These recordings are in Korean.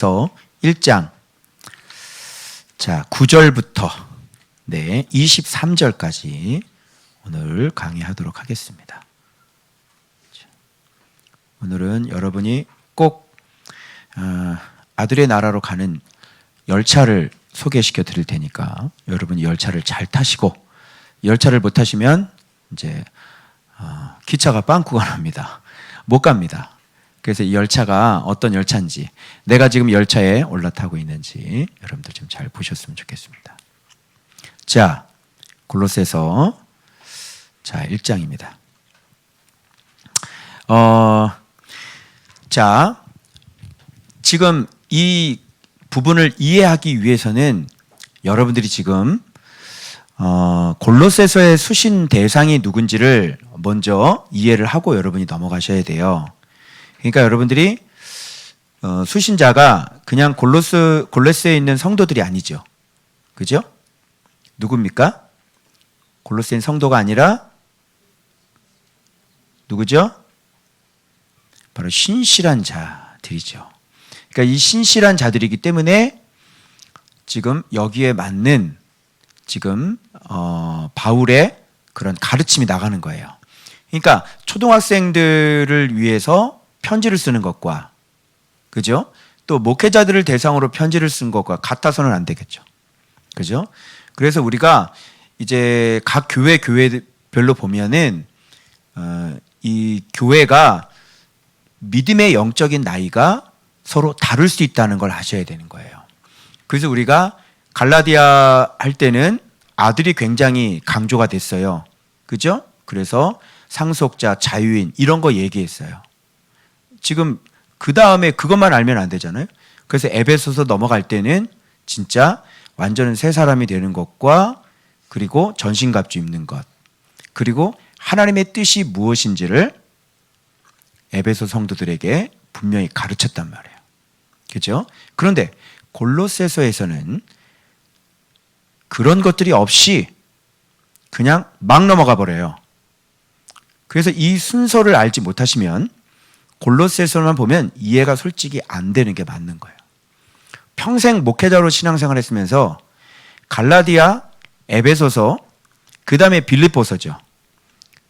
1장 9절부터 23절까지 오늘 강의하도록 하겠습니다. 오늘은 여러분이 꼭 아들의 나라로 가는 열차를 소개시켜 드릴 테니까 여러분이 열차를 잘 타시고, 열차를 못 타시면 이제 기차가 빵꾸가 납니다. 못 갑니다. 그래서 이 열차가 어떤 열차인지, 내가 지금 열차에 올라타고 있는지 여러분들 좀 잘 보셨으면 좋겠습니다. 자, 골로새서 1장입니다. 지금 이 부분을 이해하기 위해서는 여러분들이 지금 골로새서의 수신 대상이 누군지를 먼저 이해를 하고 여러분이 넘어가셔야 돼요. 그러니까 여러분들이 수신자가 그냥 골로새에 있는 성도들이 아니죠. 그죠? 누굽니까? 골로새에 있는 성도가 아니라 누구죠? 바로 신실한 자들이죠. 그러니까 이 신실한 자들이기 때문에 지금 여기에 맞는 지금 바울의 그런 가르침이 나가는 거예요. 그러니까 초등학생들을 위해서 편지를 쓰는 것과, 그죠? 또 목회자들을 대상으로 편지를 쓴 것과 같아서는 안 되겠죠. 그죠? 그래서 우리가 이제 각 교회별로 보면은 이 교회가 믿음의 영적인 나이가 서로 다를 수 있다는 걸 아셔야 되는 거예요. 그래서 우리가 갈라디아 할 때는 아들이 굉장히 강조가 됐어요. 그죠? 그래서 상속자, 자유인 이런 거 얘기했어요. 지금 그 다음에 그것만 알면 안 되잖아요. 그래서 에베소서 넘어갈 때는 진짜 완전히 새 사람이 되는 것과, 그리고 전신갑주 입는 것, 그리고 하나님의 뜻이 무엇인지를 에베소 성도들에게 분명히 가르쳤단 말이에요. 그렇죠? 그런데 골로새서에서는 그런 것들이 없이 그냥 막 넘어가 버려요. 그래서 이 순서를 알지 못하시면 골로새서만 보면 이해가 솔직히 안 되는 게 맞는 거예요. 평생 목회자로 신앙생활 했으면서 갈라디아, 에베소서, 그 다음에 빌립보서죠.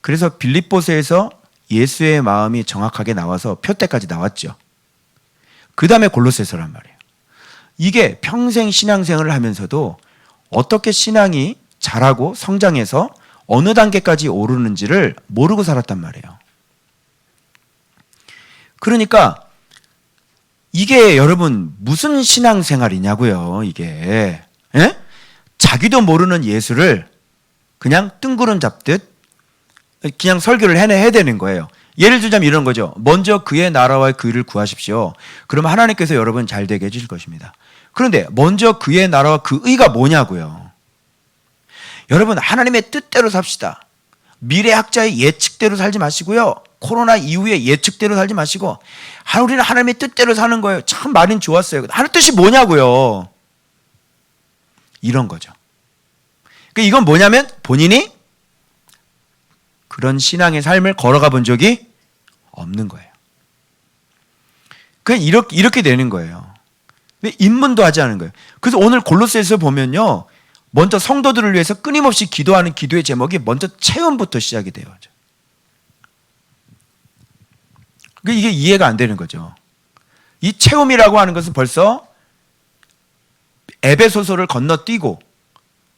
그래서 빌립보서에서 예수의 마음이 정확하게 나와서 표대까지 나왔죠. 그 다음에 골로새서란 말이에요. 이게 평생 신앙생활을 하면서도 어떻게 신앙이 자라고 성장해서 어느 단계까지 오르는지를 모르고 살았단 말이에요. 그러니까 이게 여러분 무슨 신앙생활이냐고요, 이게. 에? 자기도 모르는 예수를 그냥 뜬구름 잡듯 그냥 설교를 해야 되는 거예요. 예를 들자면 이런 거죠. 먼저 그의 나라와 그 의를 구하십시오. 그러면 하나님께서 여러분 잘 되게 해주실 것입니다. 그런데 먼저 그의 나라와 그 의가 뭐냐고요. 여러분, 하나님의 뜻대로 삽시다. 미래학자의 예측대로 살지 마시고요. 코로나 이후의 예측대로 살지 마시고, 우리는 하나님의 뜻대로 사는 거예요. 참 말은 좋았어요. 하나님 뜻이 뭐냐고요. 이런 거죠. 그러니까 이건 뭐냐면 본인이 그런 신앙의 삶을 걸어가 본 적이 없는 거예요. 그냥 이렇게 되는 거예요. 근데 입문도 하지 않은 거예요. 그래서 오늘 골로새서 보면요, 먼저 성도들을 위해서 끊임없이 기도하는 기도의 제목이 먼저 체험부터 시작이 돼요. 이게 이해가 안 되는 거죠. 이 체험이라고 하는 것은 벌써 에베소서를 건너뛰고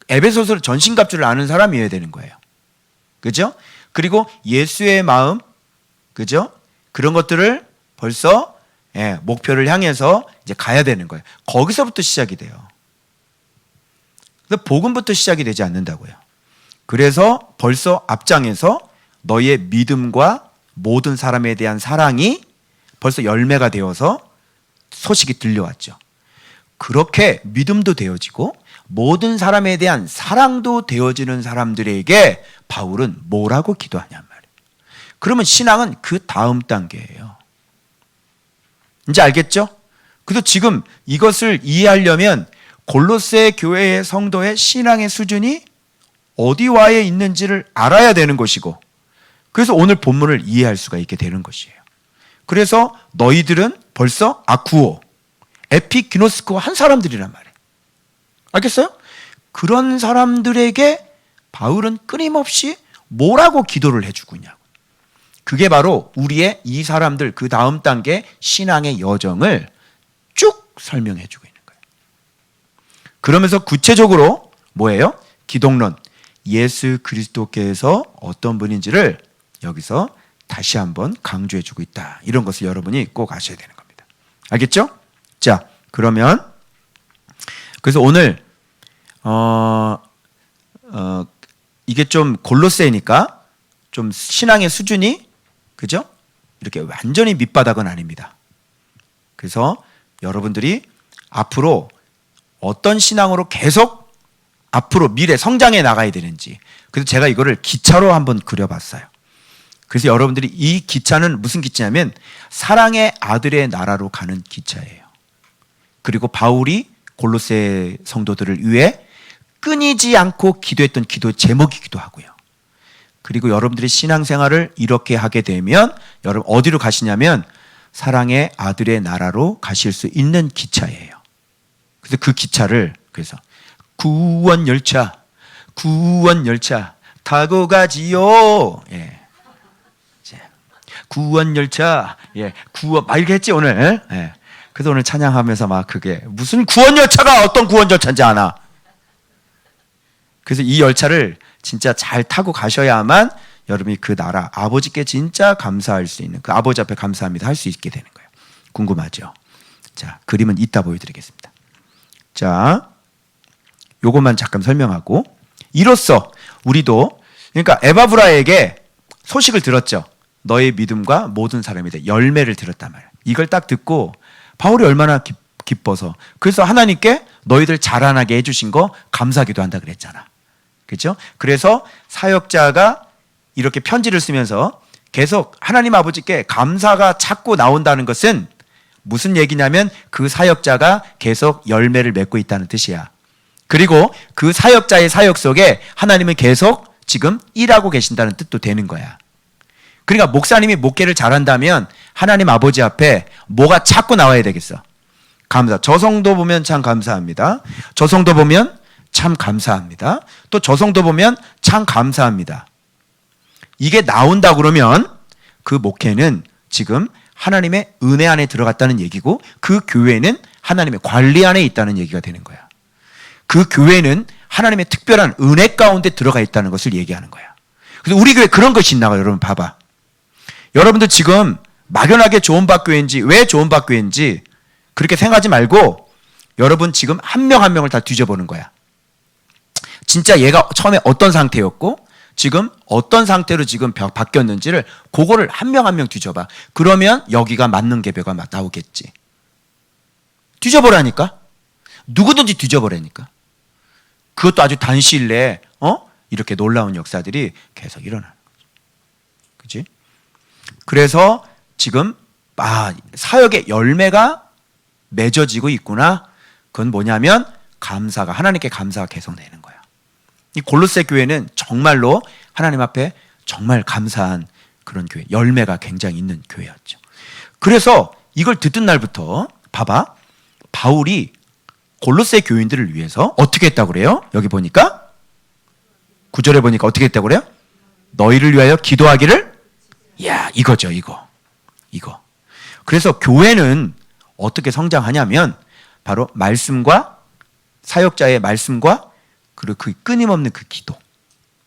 에베소서를 전신갑주를 아는 사람이어야 되는 거예요. 그죠? 그리고 예수의 마음, 그죠? 그런 것들을 벌써 목표를 향해서 이제 가야 되는 거예요. 거기서부터 시작이 돼요. 그래서 복음부터 시작이 되지 않는다고요. 그래서 벌써 앞장에서 너의 믿음과 모든 사람에 대한 사랑이 벌써 열매가 되어서 소식이 들려왔죠. 그렇게 믿음도 되어지고 모든 사람에 대한 사랑도 되어지는 사람들에게 바울은 뭐라고 기도하냔 말이에요. 그러면 신앙은 그 다음 단계예요. 이제 알겠죠? 그래서 지금 이것을 이해하려면 골로새 교회의 성도의 신앙의 수준이 어디와에 있는지를 알아야 되는 것이고, 그래서 오늘 본문을 이해할 수가 있게 되는 것이에요. 그래서 너희들은 벌써 구호, 에피기노스코 한 사람들이란 말이에요. 알겠어요? 그런 사람들에게 바울은 끊임없이 뭐라고 기도를 해주고 있냐고. 그게 바로 우리의 이 사람들 그 다음 단계 신앙의 여정을 쭉 설명해 주고 있는 거예요. 그러면서 구체적으로 뭐예요? 기독론, 예수 그리스도께서 어떤 분인지를 여기서 다시 한번 강조해 주고 있다. 이런 것을 여러분이 꼭 아셔야 되는 겁니다. 알겠죠? 자, 그러면 그래서 오늘 이게 좀 골로새니까 좀 신앙의 수준이 그죠? 이렇게 완전히 밑바닥은 아닙니다. 그래서 여러분들이 앞으로 어떤 신앙으로 계속 앞으로 미래 성장해 나가야 되는지, 그래서 제가 이거를 기차로 한번 그려봤어요. 그래서 여러분들이 이 기차는 무슨 기차냐면 사랑의 아들의 나라로 가는 기차예요. 그리고 바울이 골로새 성도들을 위해 끊이지 않고 기도했던 기도 제목이기도 하고요. 그리고 여러분들의 신앙생활을 이렇게 하게 되면 여러분 어디로 가시냐면 사랑의 아들의 나라로 가실 수 있는 기차예요. 그래서 그 기차를 그래서 구원 열차 타고 가지요. 예. 구원 열차, 예, 구원 막 이렇게 했지 오늘. 예. 그래서 오늘 찬양하면서 막 그게 무슨 구원 열차가 어떤 구원 열차인지 아나. 그래서 이 열차를 진짜 잘 타고 가셔야만 여러분이 그 나라 아버지께 진짜 감사할 수 있는, 그 아버지 앞에 감사합니다 할 수 있게 되는 거예요. 궁금하죠? 자, 그림은 이따 보여드리겠습니다. 자, 요것만 잠깐 설명하고, 이로써 우리도 그러니까 에바브라에게 소식을 들었죠. 너의 믿음과 모든 사람에 대해 열매를 들었단 말이에요. 이걸 딱 듣고 바울이 얼마나 기뻐서, 그래서 하나님께 너희들 자라나게 해주신 거 감사하기도 한다 그랬잖아. 그렇죠? 그래서 사역자가 이렇게 편지를 쓰면서 계속 하나님 아버지께 감사가 자꾸 나온다는 것은 무슨 얘기냐면 그 사역자가 계속 열매를 맺고 있다는 뜻이야. 그리고 그 사역자의 사역 속에 하나님은 계속 지금 일하고 계신다는 뜻도 되는 거야. 그러니까 목사님이 목회를 잘한다면 하나님 아버지 앞에 뭐가 자꾸 나와야 되겠어? 감사. 저 성도 보면 참 감사합니다. 저 성도 보면 참 감사합니다. 또 저 성도 보면 참 감사합니다. 이게 나온다 그러면 그 목회는 지금 하나님의 은혜 안에 들어갔다는 얘기고, 그 교회는 하나님의 관리 안에 있다는 얘기가 되는 거야. 그 교회는 하나님의 특별한 은혜 가운데 들어가 있다는 것을 얘기하는 거야. 그래서 우리 교회 그런 것이 있나요? 여러분 봐봐. 여러분들 지금 막연하게 좋은박교회인지 왜 좋은박교회인지 그렇게 생각하지 말고 여러분 지금 한 명 한 명을 다 뒤져보는 거야. 진짜 얘가 처음에 어떤 상태였고 지금 어떤 상태로 지금 바뀌었는지를 그거를 한 명 한 명 뒤져봐. 그러면 여기가 맞는 개별가 나오겠지. 뒤져보라니까. 누구든지 뒤져보라니까. 그것도 아주 단시일 내에 이렇게 놀라운 역사들이 계속 일어나는 거죠. 그치? 그래서 지금 사역의 열매가 맺어지고 있구나. 그건 뭐냐면 감사가, 하나님께 감사가 계속 되는 거야. 이 골로새 교회는 정말로 하나님 앞에 정말 감사한 그런 교회, 열매가 굉장히 있는 교회였죠. 그래서 이걸 듣던 날부터 봐봐, 바울이 골로새 교인들을 위해서 어떻게 했다고 그래요? 여기 보니까 9절에 보니까 어떻게 했다고 그래요? 너희를 위하여 기도하기를. 야, 이거죠, 이거. 그래서 교회는 어떻게 성장하냐면 바로 말씀과 사역자의 말씀과 그리고 그 끊임없는 그 기도.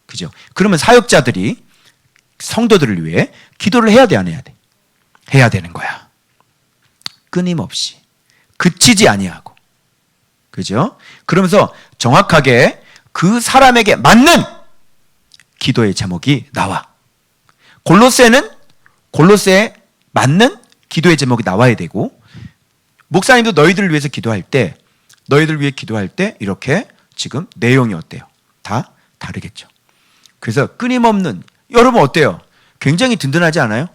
그죠? 그러면 사역자들이 성도들을 위해 기도를 해야 돼, 안 해야 돼? 해야 되는 거야. 끊임없이. 그치지 아니하고. 그죠? 그러면서 정확하게 그 사람에게 맞는 기도의 제목이 나와. 골로새에 맞는 기도의 제목이 나와야 되고, 목사님도 너희들을 위해서 기도할 때, 너희들 위해 기도할 때 이렇게 지금 내용이 어때요? 다 다르겠죠. 그래서 끊임없는, 여러분 어때요? 굉장히 든든하지 않아요?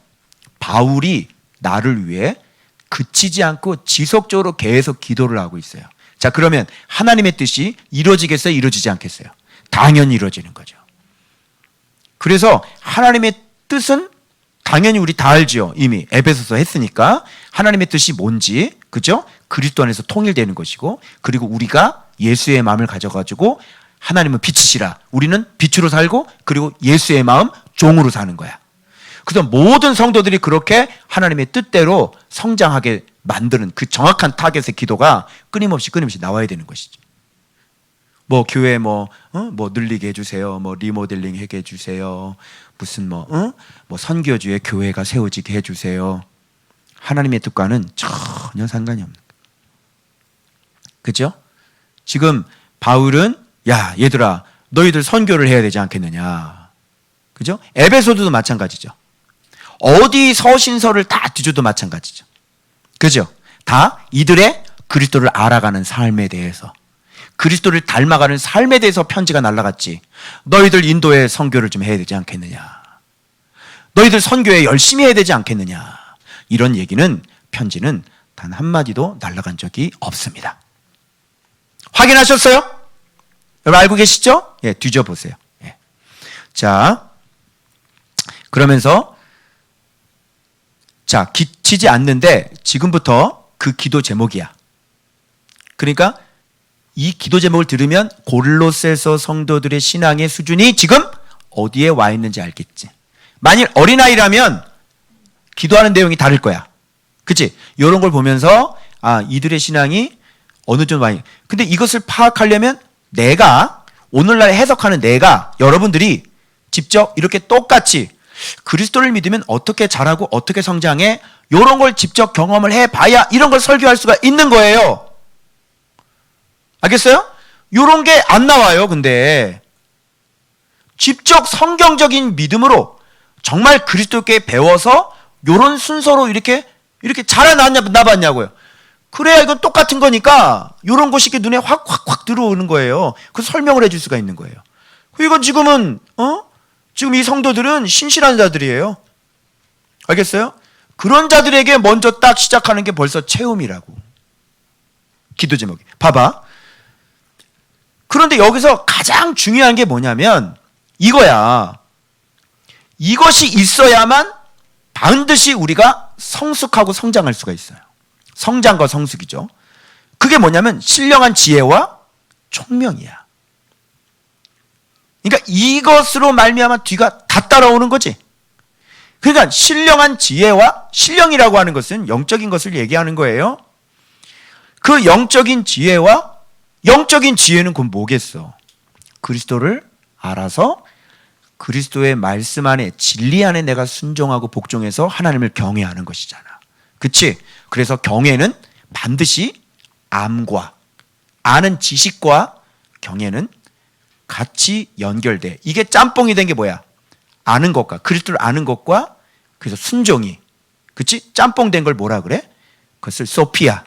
바울이 나를 위해 그치지 않고 지속적으로 계속 기도를 하고 있어요. 자, 그러면 하나님의 뜻이 이루어지겠어요? 이루어지지 않겠어요? 당연히 이루어지는 거죠. 그래서 하나님의 뜻은 당연히 우리 다 알죠. 이미 에베소서 했으니까 하나님의 뜻이 뭔지, 그죠? 그리스도 안에서 통일되는 것이고, 그리고 우리가 예수의 마음을 가져가지고 하나님은 빛이시라, 우리는 빛으로 살고, 그리고 예수의 마음 종으로 사는 거야. 그래서 모든 성도들이 그렇게 하나님의 뜻대로 성장하게 만드는 그 정확한 타겟의 기도가 끊임없이 나와야 되는 것이죠. 뭐 교회 뭐 늘리게 해주세요, 뭐 리모델링 하게 해주세요, 무슨 뭐 선교주의 교회가 세워지게 해주세요. 하나님의 뜻과는 전혀 상관이 없는 거예요. 그죠? 지금 바울은 야 얘들아 너희들 선교를 해야 되지 않겠느냐. 그죠? 에베소도 마찬가지죠. 어디 서신서를 다 뒤져도 마찬가지죠. 그죠? 다 이들의 그리스도를 알아가는 삶에 대해서, 그리스도를 닮아가는 삶에 대해서 편지가 날아갔지. 너희들 인도에 선교를 좀 해야 되지 않겠느냐, 너희들 선교에 열심히 해야 되지 않겠느냐, 이런 얘기는 편지는 단 한마디도 날아간 적이 없습니다. 확인하셨어요? 여러분 알고 계시죠? 예, 뒤져보세요. 예. 자, 그러면서 자, 기치지 않는데 지금부터 그 기도 제목이야. 그러니까 이 기도 제목을 들으면 골로새서 성도들의 신앙의 수준이 지금 어디에 와 있는지 알겠지. 만일 어린아이라면 기도하는 내용이 다를 거야. 그치? 이런 걸 보면서 아, 이들의 신앙이 어느 정도 와 있는. 근데 이것을 파악하려면 내가, 오늘날 해석하는 내가, 여러분들이 직접 이렇게 똑같이 그리스도를 믿으면 어떻게 자라고 어떻게 성장해, 이런 걸 직접 경험을 해봐야 이런 걸 설교할 수가 있는 거예요. 알겠어요? 이런 게 안 나와요. 근데 직접 성경적인 믿음으로 정말 그리스도께 배워서 이런 순서로 이렇게 자라나봤냐고요. 그래야 이건 똑같은 거니까 이런 것이 눈에 확 들어오는 거예요. 그래서 설명을 해줄 수가 있는 거예요. 이건 지금은 지금 이 성도들은 신실한 자들이에요. 알겠어요? 그런 자들에게 먼저 딱 시작하는 게 벌써 체험이라고. 기도 제목이. 봐봐. 그런데 여기서 가장 중요한 게 뭐냐면 이거야. 이것이 있어야만 반드시 우리가 성숙하고 성장할 수가 있어요. 성장과 성숙이죠. 그게 뭐냐면 신령한 지혜와 총명이야. 그러니까 이것으로 말미암아 뒤가 다 따라오는 거지. 그러니까 신령한 지혜와, 신령이라고 하는 것은 영적인 것을 얘기하는 거예요. 그 영적인 지혜와, 영적인 지혜는 그건 뭐겠어? 그리스도를 알아서 그리스도의 말씀 안에, 진리 안에 내가 순종하고 복종해서 하나님을 경외하는 것이잖아. 그치? 그래서 경외는 반드시 암과, 아는 지식과 경외는 같이 연결돼. 이게 짬뽕이 된 게 뭐야? 아는 것과, 그리스도를 아는 것과, 그래서 순종이, 그치? 짬뽕 된 걸 뭐라 그래? 그것을 소피아,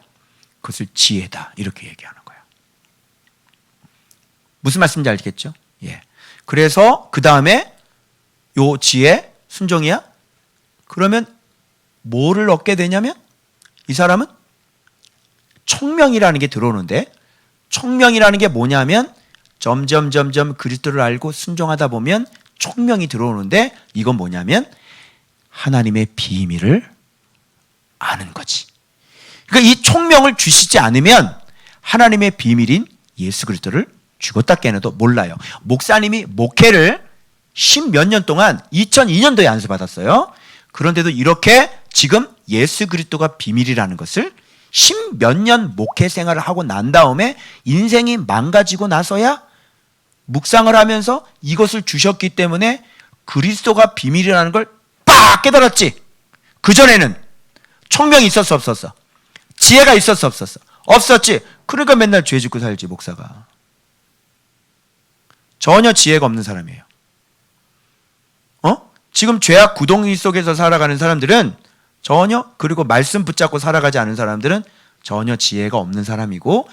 그것을 지혜다, 이렇게 얘기하는 거야. 무슨 말씀인지 알겠죠? 예. 그래서 그 다음에 요 지혜, 순종이야? 그러면 뭐를 얻게 되냐면 이 사람은 총명이라는 게 들어오는데, 총명이라는 게 뭐냐면 점점 그리스도를 알고 순종하다 보면 총명이 들어오는데, 이건 뭐냐면 하나님의 비밀을 아는 거지. 그러니까 이 총명을 주시지 않으면 하나님의 비밀인 예수 그리스도를 죽었다 깨어나도 몰라요. 목사님이 목회를 10몇 년 동안 2002년도에 안수받았어요. 그런데도 이렇게 지금 예수 그리스도가 비밀이라는 것을 10몇 년 목회 생활을 하고 난 다음에 인생이 망가지고 나서야 묵상을 하면서 이것을 주셨기 때문에 그리스도가 비밀이라는 걸 빡 깨달았지. 그전에는 총명이 있었어 없었어? 지혜가 있었어 없었어? 없었지. 그러니까 맨날 죄 짓고 살지. 목사가 전혀 지혜가 없는 사람이에요. 지금 죄악 구덩이 속에서 살아가는 사람들은 전혀, 그리고 말씀 붙잡고 살아가지 않은 사람들은 전혀 지혜가 없는 사람이고,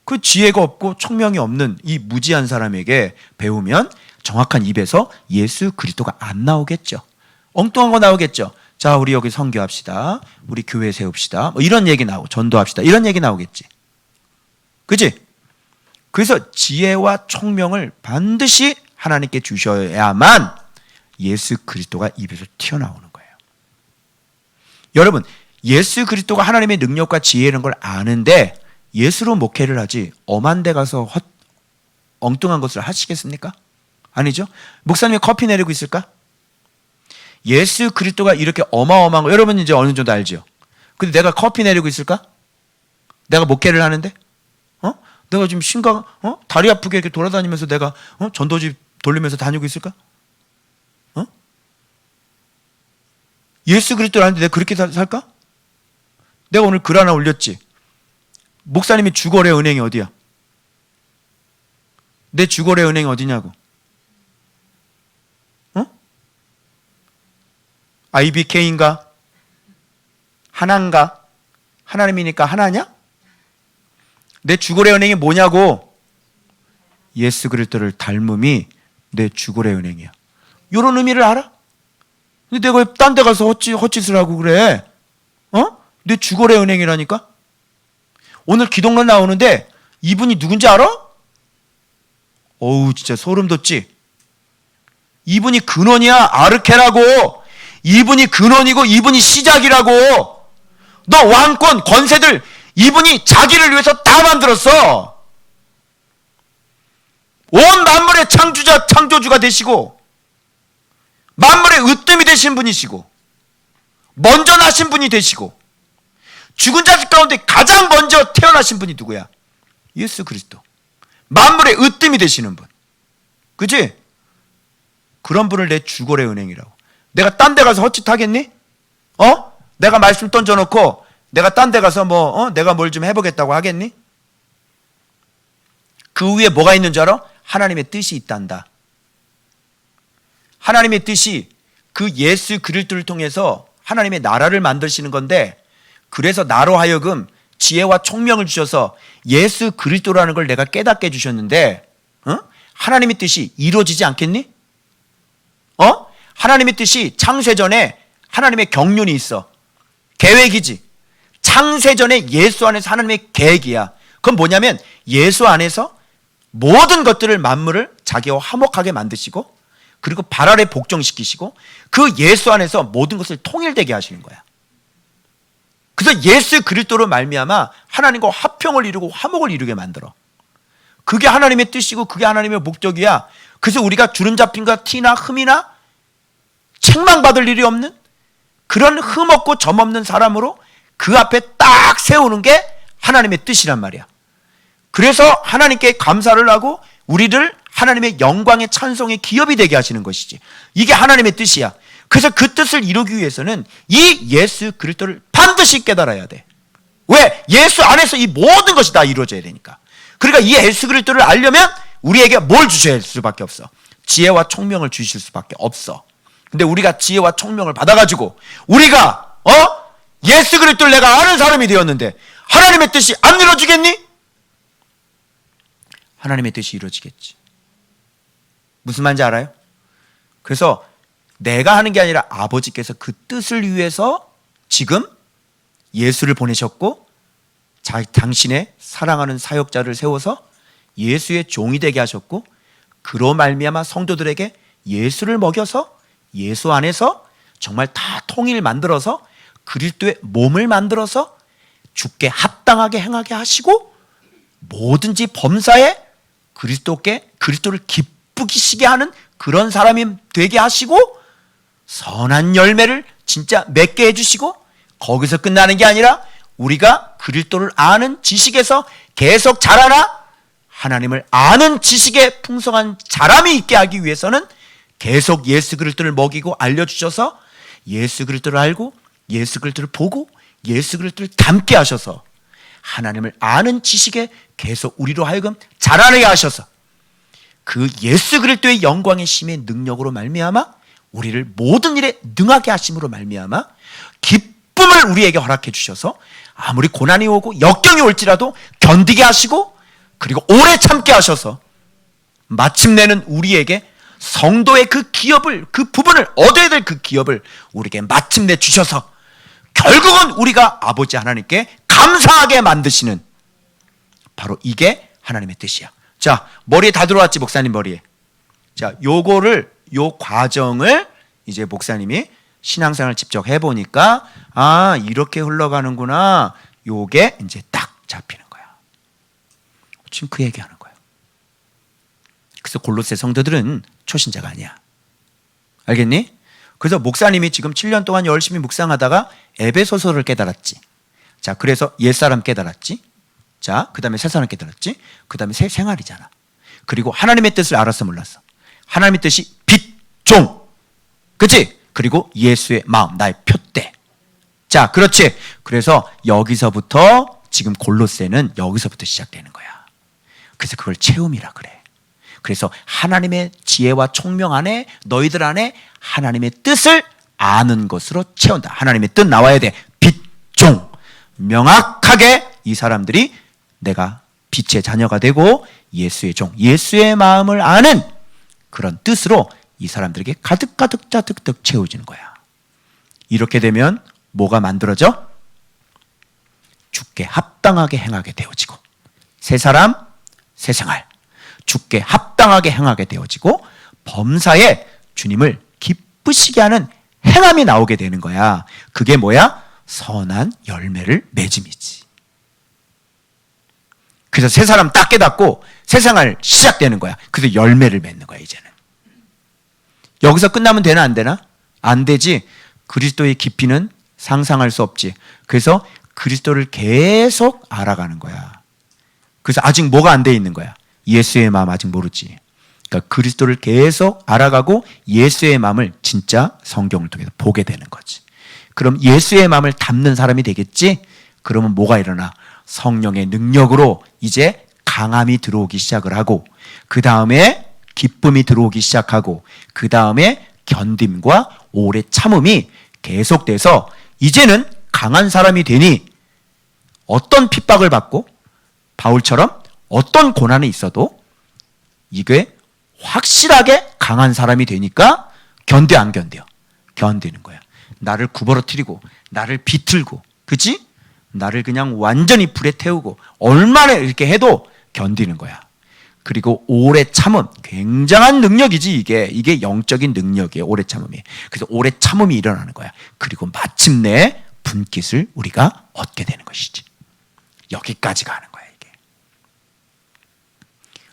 그 지혜가 없고 총명이 없는 이 무지한 사람에게 배우면 정확한 입에서 예수 그리스도가 안 나오겠죠. 엉뚱한 거 나오겠죠. 자, 우리 여기 선교합시다, 우리 교회 세웁시다, 뭐 이런 얘기 나오고, 전도합시다, 이런 얘기 나오겠지. 그치? 그래서 지혜와 총명을 반드시 하나님께 주셔야만 예수 그리스도가 입에서 튀어나오는 거예요. 여러분, 예수 그리스도가 하나님의 능력과 지혜라는 걸 아는데 예수로 목회를 하지 엄한 데 가서 엉뚱한 것을 하시겠습니까? 아니죠? 목사님이 커피 내리고 있을까? 예수 그리스도가 이렇게 어마어마한 거 여러분 이제 어느 정도 알죠? 근데 내가 커피 내리고 있을까? 내가 목회를 하는데? 내가 지금 다리 아프게 이렇게 돌아다니면서 내가 전도지 돌리면서 다니고 있을까? 예수 그리스도를 아는데 내가 그렇게 살까? 내가 오늘 글 하나 올렸지. 목사님이 주거래 은행이 어디야? 내 주거래 은행이 어디냐고? IBK인가? 하나인가? 하나님이니까 하나냐? 내 주거래 은행이 뭐냐고? 예수 그리스도를 닮음이 내 주거래 은행이야. 이런 의미를 알아? 근데 내가 왜 딴 데 가서 헛짓을 하고 그래? 내 주거래 은행이라니까? 오늘 기독론 나오는데 이분이 누군지 알아? 어우 진짜 소름 돋지? 이분이 근원이야. 아르케라고. 이분이 근원이고 이분이 시작이라고. 너 왕권 권세들 이분이 자기를 위해서 다 만들었어. 온 만물의 창조주가 되시고 만물의 으뜸이 되신 분이시고 먼저 나신 분이 되시고 죽은 자들 가운데 가장 먼저 태어나신 분이 누구야? 예수 그리스도. 만물의 으뜸이 되시는 분. 그치? 그런 분을 내 주거래 은행이라고. 내가 딴 데 가서 헛짓하겠니? 내가 말씀 던져놓고 내가 딴 데 가서 내가 뭘 좀 해보겠다고 하겠니? 그 위에 뭐가 있는 줄 알아? 하나님의 뜻이 있단다. 하나님의 뜻이 그 예수 그리스도를 통해서 하나님의 나라를 만드시는 건데 그래서 나로 하여금 지혜와 총명을 주셔서 예수 그리스도라는 걸 내가 깨닫게 해주셨는데 하나님의 뜻이 이루어지지 않겠니? 하나님의 뜻이 창세전에 하나님의 경륜이 있어. 계획이지. 창세전에 예수 안에서 하나님의 계획이야. 그건 뭐냐면 예수 안에서 모든 것들을 만물을 자기와 화목하게 만드시고 그리고 발 아래 복종시키시고 그 예수 안에서 모든 것을 통일되게 하시는 거야. 그래서 예수 그리스도로 말미암아 하나님과 화평을 이루고 화목을 이루게 만들어. 그게 하나님의 뜻이고 그게 하나님의 목적이야. 그래서 우리가 주름 잡힘과 티나 흠이나 책망받을 일이 없는 그런 흠없고 점없는 사람으로 그 앞에 딱 세우는 게 하나님의 뜻이란 말이야. 그래서 하나님께 감사를 하고 우리를 하나님의 영광의 찬송의 기업이 되게 하시는 것이지. 이게 하나님의 뜻이야. 그래서 그 뜻을 이루기 위해서는 이 예수 그리스도를 반드시 깨달아야 돼. 왜? 예수 안에서 이 모든 것이 다 이루어져야 되니까. 그러니까 이 예수 그리스도를 알려면 우리에게 뭘 주셔야 할 수밖에 없어? 지혜와 총명을 주실 수밖에 없어. 근데 우리가 지혜와 총명을 받아가지고 우리가 예수 그리스도를 내가 아는 사람이 되었는데 하나님의 뜻이 안 이루어지겠니? 하나님의 뜻이 이루어지겠지. 무슨 말인지 알아요? 그래서 내가 하는 게 아니라 아버지께서 그 뜻을 위해서 지금 예수를 보내셨고 당신의 사랑하는 사역자를 세워서 예수의 종이 되게 하셨고 그로 말미암아 성도들에게 예수를 먹여서 예수 안에서 정말 다 통일 만들어서 그리스도의 몸을 만들어서 주께 합당하게 행하게 하시고 뭐든지 범사에 그리스도를 기쁘시게 하는 그런 사람이 되게 하시고 선한 열매를 진짜 맺게 해주시고 거기서 끝나는 게 아니라 우리가 그리스도를 아는 지식에서 계속 자라나 하나님을 아는 지식에 풍성한 자람이 있게 하기 위해서는 계속 예수 그리스도를 먹이고 알려주셔서 예수 그리스도를 알고 예수 그리스도를 보고 예수 그리스도를 닮게 하셔서 하나님을 아는 지식에 계속 우리로 하여금 자라나게 하셔서 그 예수 그리스도의 영광의 심의 능력으로 말미암아 우리를 모든 일에 능하게 하심으로 말미암아 기쁨을 우리에게 허락해 주셔서 아무리 고난이 오고 역경이 올지라도 견디게 하시고 그리고 오래 참게 하셔서 마침내는 우리에게 성도의 그 기업을 그 부분을 얻어야 될 그 기업을 우리에게 마침내 주셔서 결국은 우리가 아버지 하나님께 감사하게 만드시는 바로 이게 하나님의 뜻이야. 자, 머리에 다 들어왔지, 목사님 머리에. 자, 요 과정을 이제 목사님이 신앙생활을 직접 해보니까 아 이렇게 흘러가는구나. 요게 이제 딱 잡히는 거야. 지금 그 얘기하는 거예요. 그래서 골로새 성도들은 초신자가 아니야. 알겠니? 그래서 목사님이 지금 7년 동안 열심히 묵상하다가 에베소서를 깨달았지. 자, 그래서 옛사람 깨달았지. 자, 그 다음에 새사람 깨달았지. 그 다음에 새 생활이잖아. 그리고 하나님의 뜻을 알았어 몰랐어? 하나님의 뜻이 빛, 종, 그치? 그리고 예수의 마음, 나의 표대. 자, 그렇지. 그래서 여기서부터 지금 골로새는 여기서부터 시작되는 거야. 그래서 그걸 체험이라 그래. 그래서 하나님의 지혜와 총명 안에 너희들 안에 하나님의 뜻을 아는 것으로 채운다. 하나님의 뜻 나와야 돼. 빛, 종. 명확하게 이 사람들이 내가 빛의 자녀가 되고 예수의 종, 예수의 마음을 아는 그런 뜻으로 이 사람들에게 가득가득 짜득득 채워지는 거야. 이렇게 되면 뭐가 만들어져? 주께 합당하게 행하게 되어지고 새 사람, 새 생활. 주께 합당하게 행하게 되어지고 범사에 주님을 기쁘시게 하는 행함이 나오게 되는 거야. 그게 뭐야? 선한 열매를 맺음이지. 그래서 새 사람 딱 깨닫고 새 생활 시작되는 거야. 그래서 열매를 맺는 거야 이제는. 여기서 끝나면 되나 안 되나? 안 되지. 그리스도의 깊이는 상상할 수 없지. 그래서 그리스도를 계속 알아가는 거야. 그래서 아직 뭐가 안 돼 있는 거야? 예수의 마음 아직 모르지. 그러니까 그리스도를 계속 알아가고 예수의 마음을 진짜 성경을 통해서 보게 되는 거지. 그럼 예수의 마음을 담는 사람이 되겠지? 그러면 뭐가 일어나? 성령의 능력으로 이제 강함이 들어오기 시작을 하고 그 다음에 기쁨이 들어오기 시작하고 그 다음에 견딤과 오래 참음이 계속돼서 이제는 강한 사람이 되니 어떤 핍박을 받고 바울처럼 어떤 고난이 있어도 이게 확실하게 강한 사람이 되니까 견뎌 안 견뎌? 견디는 거야. 나를 구부러뜨리고 나를 비틀고 그치? 나를 그냥 완전히 불에 태우고 얼마나 이렇게 해도 견디는 거야. 그리고 오래 참음, 굉장한 능력이지 이게 영적인 능력이에요. 오래 참음이. 그래서 오래 참음이 일어나는 거야. 그리고 마침내 분깃을 우리가 얻게 되는 것이지. 여기까지 가는 거야 이게.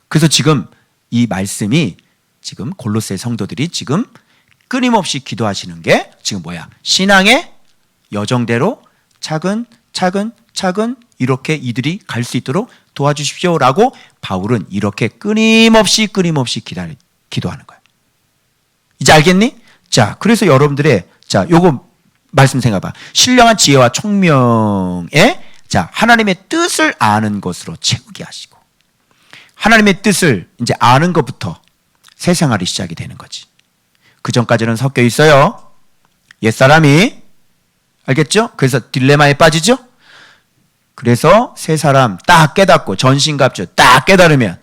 그래서 지금 이 말씀이 지금 골로새 성도들이 지금 끊임없이 기도하시는 게 지금 뭐야? 신앙의 여정대로 차근 이렇게 이들이 갈 수 있도록 도와주십시오라고 바울은 이렇게 끊임없이 기도하는 거예요. 이제 알겠니? 자, 그래서 여러분들의 자, 요거 말씀 생각해봐. 신령한 지혜와 총명에 자, 하나님의 뜻을 아는 것으로 채우게 하시고 하나님의 뜻을 이제 아는 것부터 새 생활이 시작이 되는 거지. 그 전까지는 섞여 있어요. 옛사람이 알겠죠? 그래서 딜레마에 빠지죠? 그래서 새 사람 딱 깨닫고 전신갑주 딱 깨달으면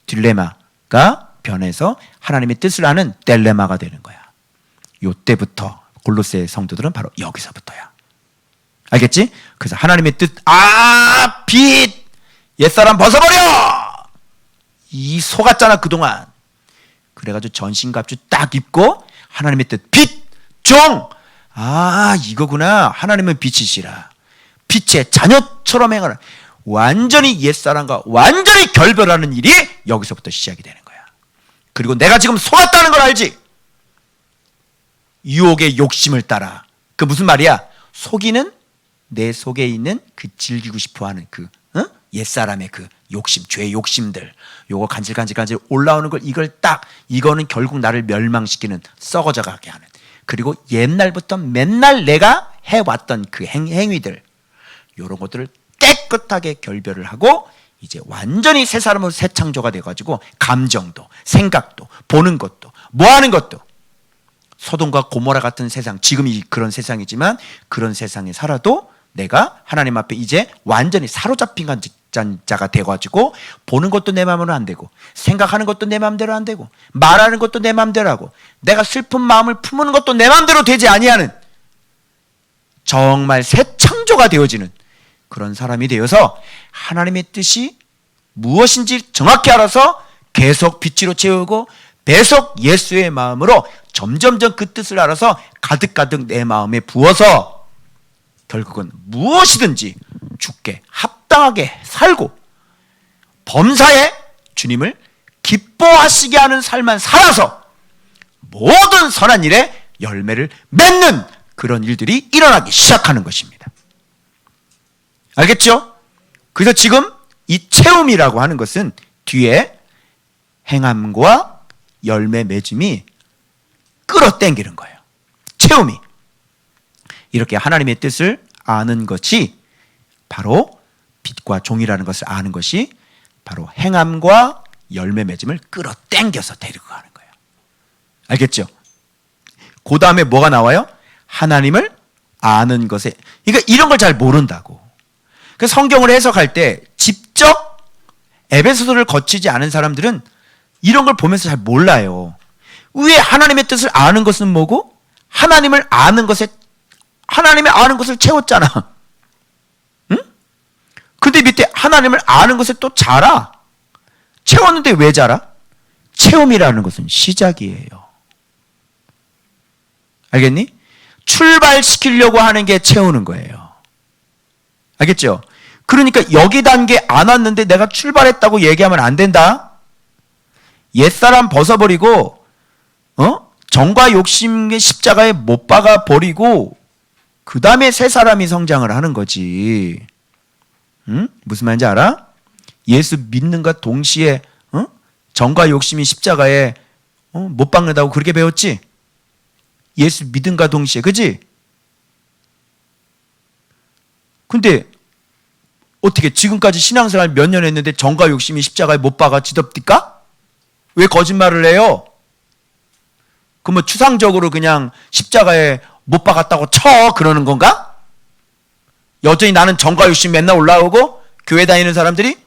딜레마가 변해서 하나님의 뜻을 아는 델레마가 되는 거야. 요때부터 골로새 성도들은 바로 여기서부터야. 알겠지? 그래서 하나님의 뜻, 빛! 옛사람 벗어버려! 이 속았잖아 그동안. 그래가지고 전신갑주 딱 입고 하나님의 뜻, 빛! 종! 이거구나. 하나님은 빛이시라. 빛의 자녀처럼 행하라. 완전히 옛사람과 완전히 결별하는 일이 여기서부터 시작이 되는 거야. 그리고 내가 지금 속았다는 걸 알지? 유혹의 욕심을 따라. 그 무슨 말이야? 속이는 내 속에 있는 그 즐기고 싶어하는 그 옛사람의 그 욕심, 죄의 욕심들. 요거 간질간질 올라오는 걸 이거는 결국 나를 멸망시키는 썩어져 가게 하는. 그리고 옛날부터 맨날 내가 해왔던 그 행위들 이런 것들을 깨끗하게 결별을 하고 이제 완전히 새 사람으로 새 창조가 돼가지고 감정도 생각도 보는 것도 뭐하는 것도 소돔과 고모라 같은 세상 지금이 그런 세상이지만 그런 세상에 살아도 내가 하나님 앞에 이제 완전히 사로잡힌 자가 돼가지고 보는 것도 내 마음으로 안 되고 생각하는 것도 내 마음대로 안 되고 말하는 것도 내 마음대로 하고 내가 슬픈 마음을 품는 것도 내 마음대로 되지 아니하는 정말 새 창조가 되어지는 그런 사람이 되어서 하나님의 뜻이 무엇인지 정확히 알아서 계속 빛으로 채우고 계속 예수의 마음으로 점점점 그 뜻을 알아서 가득가득 내 마음에 부어서 결국은 무엇이든지 주께 합당하게 살고 범사에 주님을 기뻐하시게 하는 삶만 살아서 모든 선한 일에 열매를 맺는 그런 일들이 일어나기 시작하는 것입니다. 알겠죠? 그래서 지금 이 체험이라고 하는 것은 뒤에 행함과 열매 맺음이 끌어당기는 거예요. 체험이. 이렇게 하나님의 뜻을 아는 것이 바로 빛과 종이라는 것을 아는 것이 바로 행함과 열매 맺음을 끌어당겨서 데리고 가는 거예요. 알겠죠? 그 다음에 뭐가 나와요? 하나님을 아는 것에, 그러니까 이런 걸 잘 모른다고. 그 성경을 해석할 때 직접 에베소서를 거치지 않은 사람들은 이런 걸 보면서 잘 몰라요. 왜 하나님의 뜻을 아는 것은 뭐고? 하나님을 아는 것에, 하나님의 아는 것을 채웠잖아. 응? 근데 밑에 하나님을 아는 것에 또 자라. 채웠는데 왜 자라? 체험이라는 것은 시작이에요. 알겠니? 출발시키려고 하는 게 채우는 거예요. 알겠죠? 그러니까 여기 단계 안 왔는데 내가 출발했다고 얘기하면 안 된다. 옛사람 벗어버리고 정과 욕심의 십자가에 못 박아 버리고 그 다음에 새 사람이 성장을 하는 거지. 응? 무슨 말인지 알아? 예수 믿는과 동시에 정과 욕심이 십자가에 못 박는다고 그렇게 배웠지? 예수 믿음과 동시에, 그지? 근데 어떻게 지금까지 신앙생활 몇 년 했는데 정과 욕심이 십자가에 못 박아 지덥디까? 왜 거짓말을 해요? 그 뭐 추상적으로 그냥 십자가에 못 박았다고 쳐 그러는 건가? 여전히 나는 정과 욕심 맨날 올라오고 교회 다니는 사람들이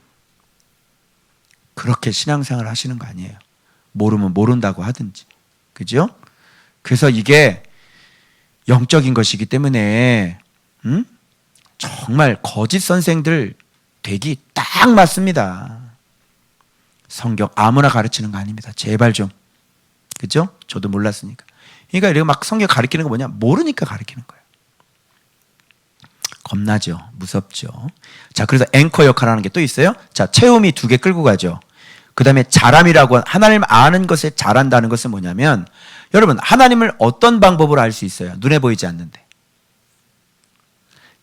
그렇게 신앙생활 하시는 거 아니에요. 모르면 모른다고 하든지. 그죠? 그래서 이게 영적인 것이기 때문에 정말 거짓 선생들 되기 딱 맞습니다. 성경 아무나 가르치는 거 아닙니다. 제발 좀. 그죠? 저도 몰랐으니까. 그러니까 이렇게 막 성경 가르치는 거 뭐냐? 모르니까 가르치는 거예요. 겁나죠? 무섭죠? 자, 그래서 앵커 역할하는 게 또 있어요. 자, 체험이 2개 끌고 가죠. 그 다음에 자람이라고, 하나님 아는 것에 잘한다는 것은 뭐냐면, 여러분, 하나님을 어떤 방법으로 알 수 있어요? 눈에 보이지 않는데.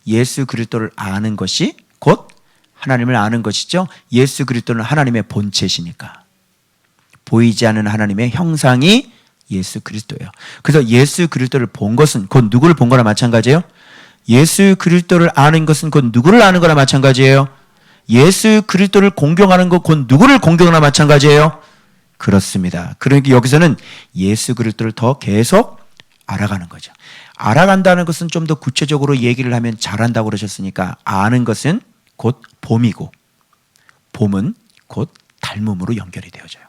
예수 그리스도를 아는 것이 곧 하나님을 아는 것이죠. 예수 그리스도는 하나님의 본체시니까. 보이지 않는 하나님의 형상이 예수 그리스도예요. 그래서 예수 그리스도를 본 것은 곧 누구를 본 거나 마찬가지예요. 예수 그리스도를 아는 것은 곧 누구를 아는 거나 마찬가지예요. 예수 그리스도를 공경하는 것 곧 누구를 공경하나 마찬가지예요. 그렇습니다. 그러니까 여기서는 예수 그리스도를 더 계속 알아가는 거죠. 알아간다는 것은 좀 더 구체적으로 얘기를 하면 잘한다고 그러셨으니까 아는 것은 곧 봄이고 봄은 곧 닮음으로 연결이 되어져요.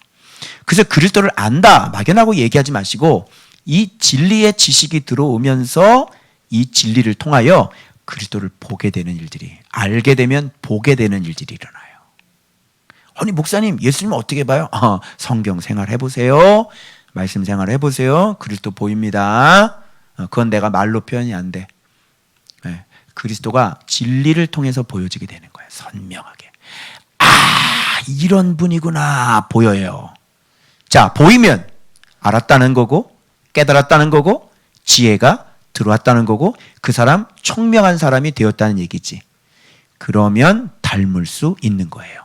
그래서 그리스도를 안다 막연하고 얘기하지 마시고 이 진리의 지식이 들어오면서 이 진리를 통하여 그리스도를 보게 되는 일들이, 알게 되면 보게 되는 일들이 일어나요. 아니 목사님 예수님 어떻게 봐요? 성경 생활 해보세요. 말씀 생활 해보세요. 그리스도 보입니다. 그건 내가 말로 표현이 안 돼. 네. 그리스도가 진리를 통해서 보여지게 되는 거예요. 선명하게. 아, 이런 분이구나 보여요. 자, 보이면 알았다는 거고 깨달았다는 거고 지혜가 들어왔다는 거고 그 사람 총명한 사람이 되었다는 얘기지. 그러면 닮을 수 있는 거예요.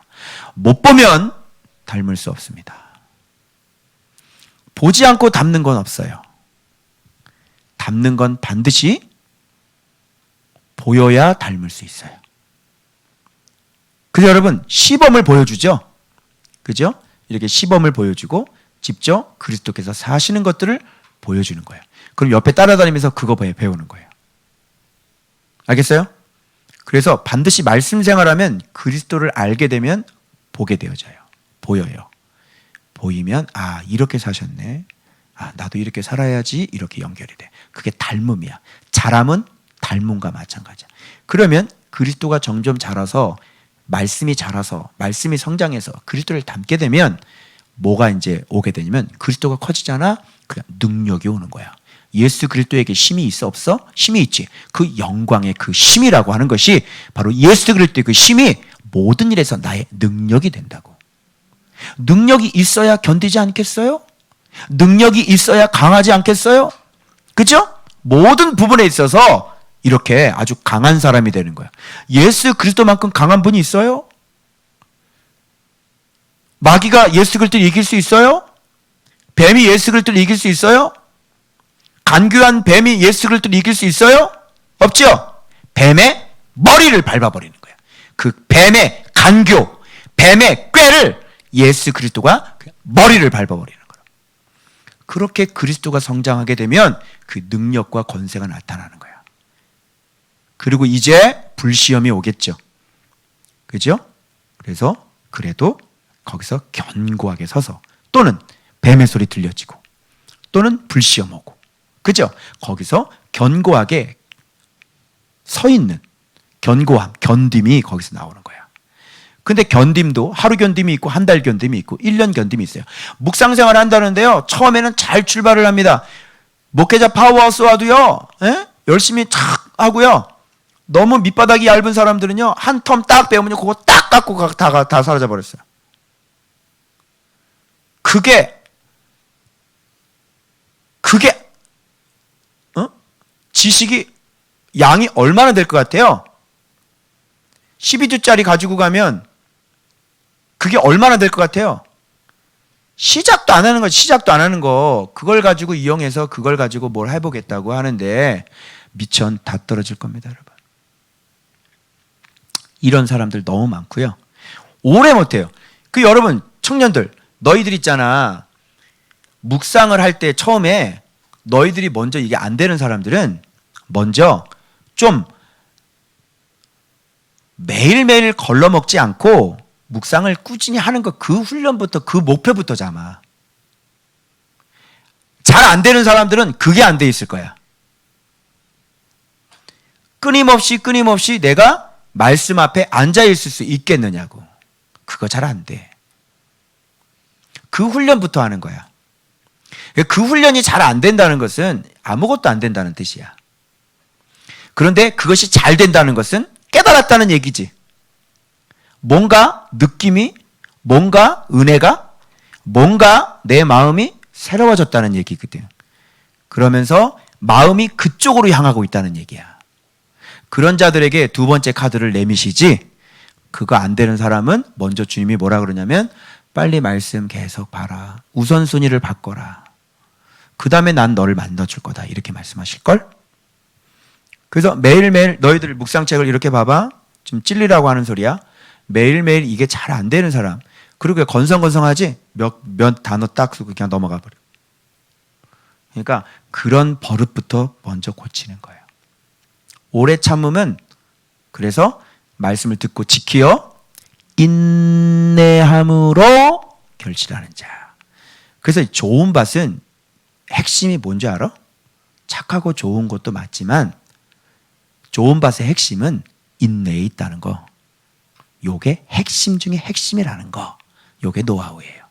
못 보면 닮을 수 없습니다. 보지 않고 닮는 건 없어요. 닮는 건 반드시 보여야 닮을 수 있어요. 그래서 여러분 시범을 보여주죠. 그죠? 이렇게 시범을 보여주고 직접 그리스도께서 사시는 것들을 보여주는 거예요. 그럼 옆에 따라다니면서 그거 배우는 거예요. 알겠어요? 그래서 반드시 말씀 생활하면 그리스도를 알게 되면 보게 되어져요. 보여요. 보이면 아 이렇게 사셨네. 아 나도 이렇게 살아야지. 이렇게 연결이 돼. 그게 닮음이야. 자람은 닮음과 마찬가지야. 그러면 그리스도가 점점 자라서 말씀이 자라서 말씀이 성장해서 그리스도를 닮게 되면 뭐가 이제 오게 되냐면 그리스도가 커지잖아. 그냥 능력이 오는 거야. 예수 그리스도에게 힘이 있어 없어? 힘이 있지. 그 영광의 그 힘이라고 하는 것이 바로 예수 그리스도의 그 힘이 모든 일에서 나의 능력이 된다고. 능력이 있어야 견디지 않겠어요? 능력이 있어야 강하지 않겠어요? 그죠? 모든 부분에 있어서 이렇게 아주 강한 사람이 되는 거야. 예수 그리스도만큼 강한 분이 있어요? 마귀가 예수 그리스도를 이길 수 있어요? 뱀이 예수 그리스도를 이길 수 있어요? 간교한 뱀이 예수 그리스도를 이길 수 있어요? 없죠? 뱀의 머리를 밟아버리는 거야. 그 뱀의 간교, 뱀의 꾀를 예수 그리스도가 머리를 밟아버리는 거야. 그렇게 그리스도가 성장하게 되면 그 능력과 권세가 나타나는 거야. 그리고 이제 불시험이 오겠죠. 그죠? 그래서 그래도 거기서 견고하게 서서, 또는 뱀의 소리 들려지고, 또는 불시험 오고, 그죠? 거기서 견고하게 서 있는 견고함, 견딤이 거기서 나오는 거야. 근데 견딤도 하루 견딤이 있고 한 달 견딤이 있고 1년 견딤이 있어요. 묵상 생활을 한다는데요, 처음에는 잘 출발을 합니다. 목회자 파워하우스 와도요, 열심히 착 하고요, 너무 밑바닥이 얇은 사람들은요, 한 텀 딱 배우면요, 그거 딱 깎고 다 사라져 버렸어요. 그게 지식이 양이 얼마나 될 것 같아요? 12주짜리 가지고 가면 그게 얼마나 될 것 같아요? 시작도 안 하는 거, 시작도 안 하는 거, 그걸 가지고 이용해서 그걸 가지고 뭘 해보겠다고 하는데 미천 다 떨어질 겁니다, 여러분. 이런 사람들 너무 많고요. 오래 못해요. 그 여러분 청년들, 너희들 있잖아. 묵상을 할 때 처음에 너희들이 먼저 이게 안 되는 사람들은 먼저 좀 매일매일 걸러먹지 않고 묵상을 꾸준히 하는 거, 그 훈련부터, 그 목표부터 잡아. 잘 안 되는 사람들은 그게 안 돼 있을 거야. 끊임없이 내가 말씀 앞에 앉아 있을 수 있겠느냐고. 그거 잘 안 돼. 그 훈련부터 하는 거야. 그 훈련이 잘 안 된다는 것은 아무것도 안 된다는 뜻이야. 그런데 그것이 잘 된다는 것은 깨달았다는 얘기지. 뭔가 느낌이, 뭔가 은혜가, 뭔가 내 마음이 새로워졌다는 얘기거든. 그러면서 마음이 그쪽으로 향하고 있다는 얘기야. 그런 자들에게 두 번째 카드를 내미시지, 그거 안 되는 사람은 먼저 주님이 뭐라 그러냐면, 빨리 말씀 계속 봐라. 우선순위를 바꿔라. 그 다음에 난 너를 만나줄 거다. 이렇게 말씀하실걸? 그래서 매일매일 너희들 묵상책을 이렇게 봐봐. 지금 찔리라고 하는 소리야. 매일매일 이게 잘 안 되는 사람. 그리고 건성건성하지? 몇 단어 딱 쓰고 그냥 넘어가 버려. 그러니까 그런 버릇부터 먼저 고치는 거예요. 오래 참으면, 그래서 말씀을 듣고 지키어 인내함으로 결실하는 자. 그래서 좋은 밭은 핵심이 뭔지 알아? 착하고 좋은 것도 맞지만 좋은 밭의 핵심은 인내에 있다는 거. 요게 핵심 중에 핵심이라는 거. 요게 노하우예요.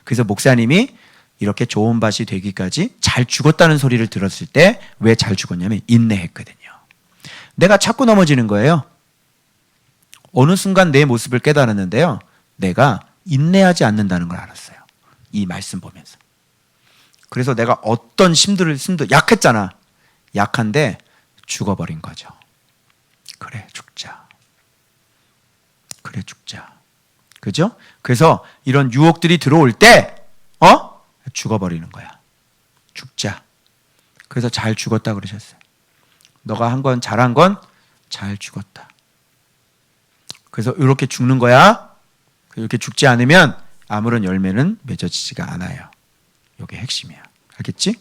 그래서 목사님이 이렇게 좋은 밭이 되기까지 잘 죽었다는 소리를 들었을 때 왜 잘 죽었냐면 인내했거든요. 내가 자꾸 넘어지는 거예요. 어느 순간 내 모습을 깨달았는데요, 내가 인내하지 않는다는 걸 알았어요. 이 말씀 보면서. 그래서 내가 어떤 힘도 약했잖아. 약한데 죽어버린 거죠. 그래 죽자. 그죠? 그래서 이런 유혹들이 들어올 때 죽어버리는 거야. 죽자. 그래서 잘 죽었다 그러셨어요. 너가 한 건, 잘한 건 잘 죽었다. 그래서 이렇게 죽는 거야. 이렇게 죽지 않으면 아무런 열매는 맺어지지가 않아요. 이게 핵심이야. 알겠지?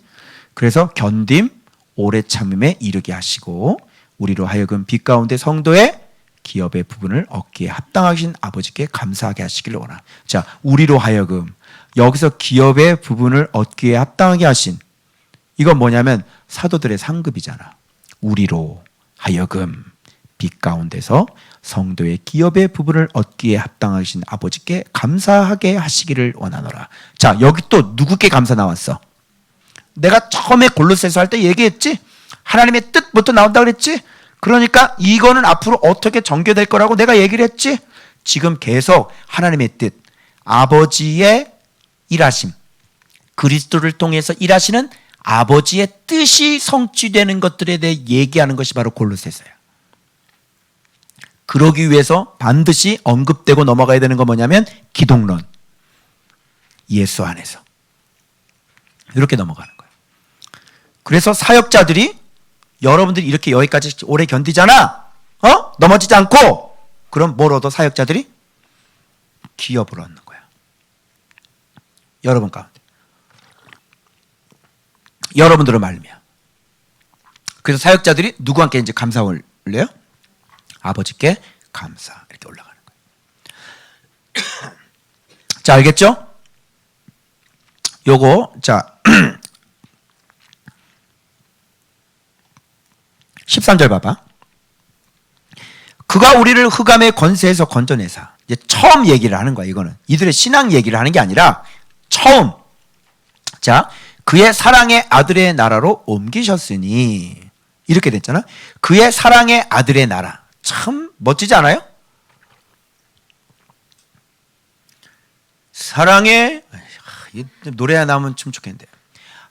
그래서 견딤, 오래 참음에 이르게 하시고 우리로 하여금 빛 가운데 성도의 기업의 부분을 얻기에 합당하신 아버지께 감사하게 하시기를 원합니다. 자, 우리로 하여금, 여기서 기업의 부분을 얻기에 합당하게 하신, 이건 뭐냐면 사도들의 상급이잖아. 우리로 하여금 빛 가운데서 성도의 기업의 부분을 얻기에 합당하신 아버지께 감사하게 하시기를 원하노라. 자, 여기 또 누구께 감사 나왔어? 내가 처음에 골로새서 할 때 얘기했지. 하나님의 뜻부터 나온다 그랬지. 그러니까 이거는 앞으로 어떻게 전개될 거라고 내가 얘기를 했지. 지금 계속 하나님의 뜻, 아버지의 일하심, 그리스도를 통해서 일하시는 아버지의 뜻이 성취되는 것들에 대해 얘기하는 것이 바로 골로새서예요. 그러기 위해서 반드시 언급되고 넘어가야 되는 건 뭐냐면 기독론, 예수 안에서 이렇게 넘어가는 거예요. 그래서 사역자들이 여러분들이 이렇게 여기까지 오래 견디잖아. 넘어지지 않고. 그럼 뭘 얻어? 사역자들이 기업을 얻는 거야. 여러분 가운데. 여러분들을 말미암아. 그래서 사역자들이 누구 함께 이제 감사 올려요? 아버지께 감사. 이렇게 올라가는 거예요. 자, 알겠죠? 요거, 자. 13절 봐봐. 그가 우리를 흑암의 권세에서 건져내사. 이제 처음 얘기를 하는 거야, 이거는. 이들의 신앙 얘기를 하는 게 아니라 처음. 자, 그의 사랑의 아들의 나라로 옮기셨으니. 이렇게 됐잖아. 그의 사랑의 아들의 나라. 참 멋지지 않아요? 사랑의, 노래 나오면 참 좋겠는데.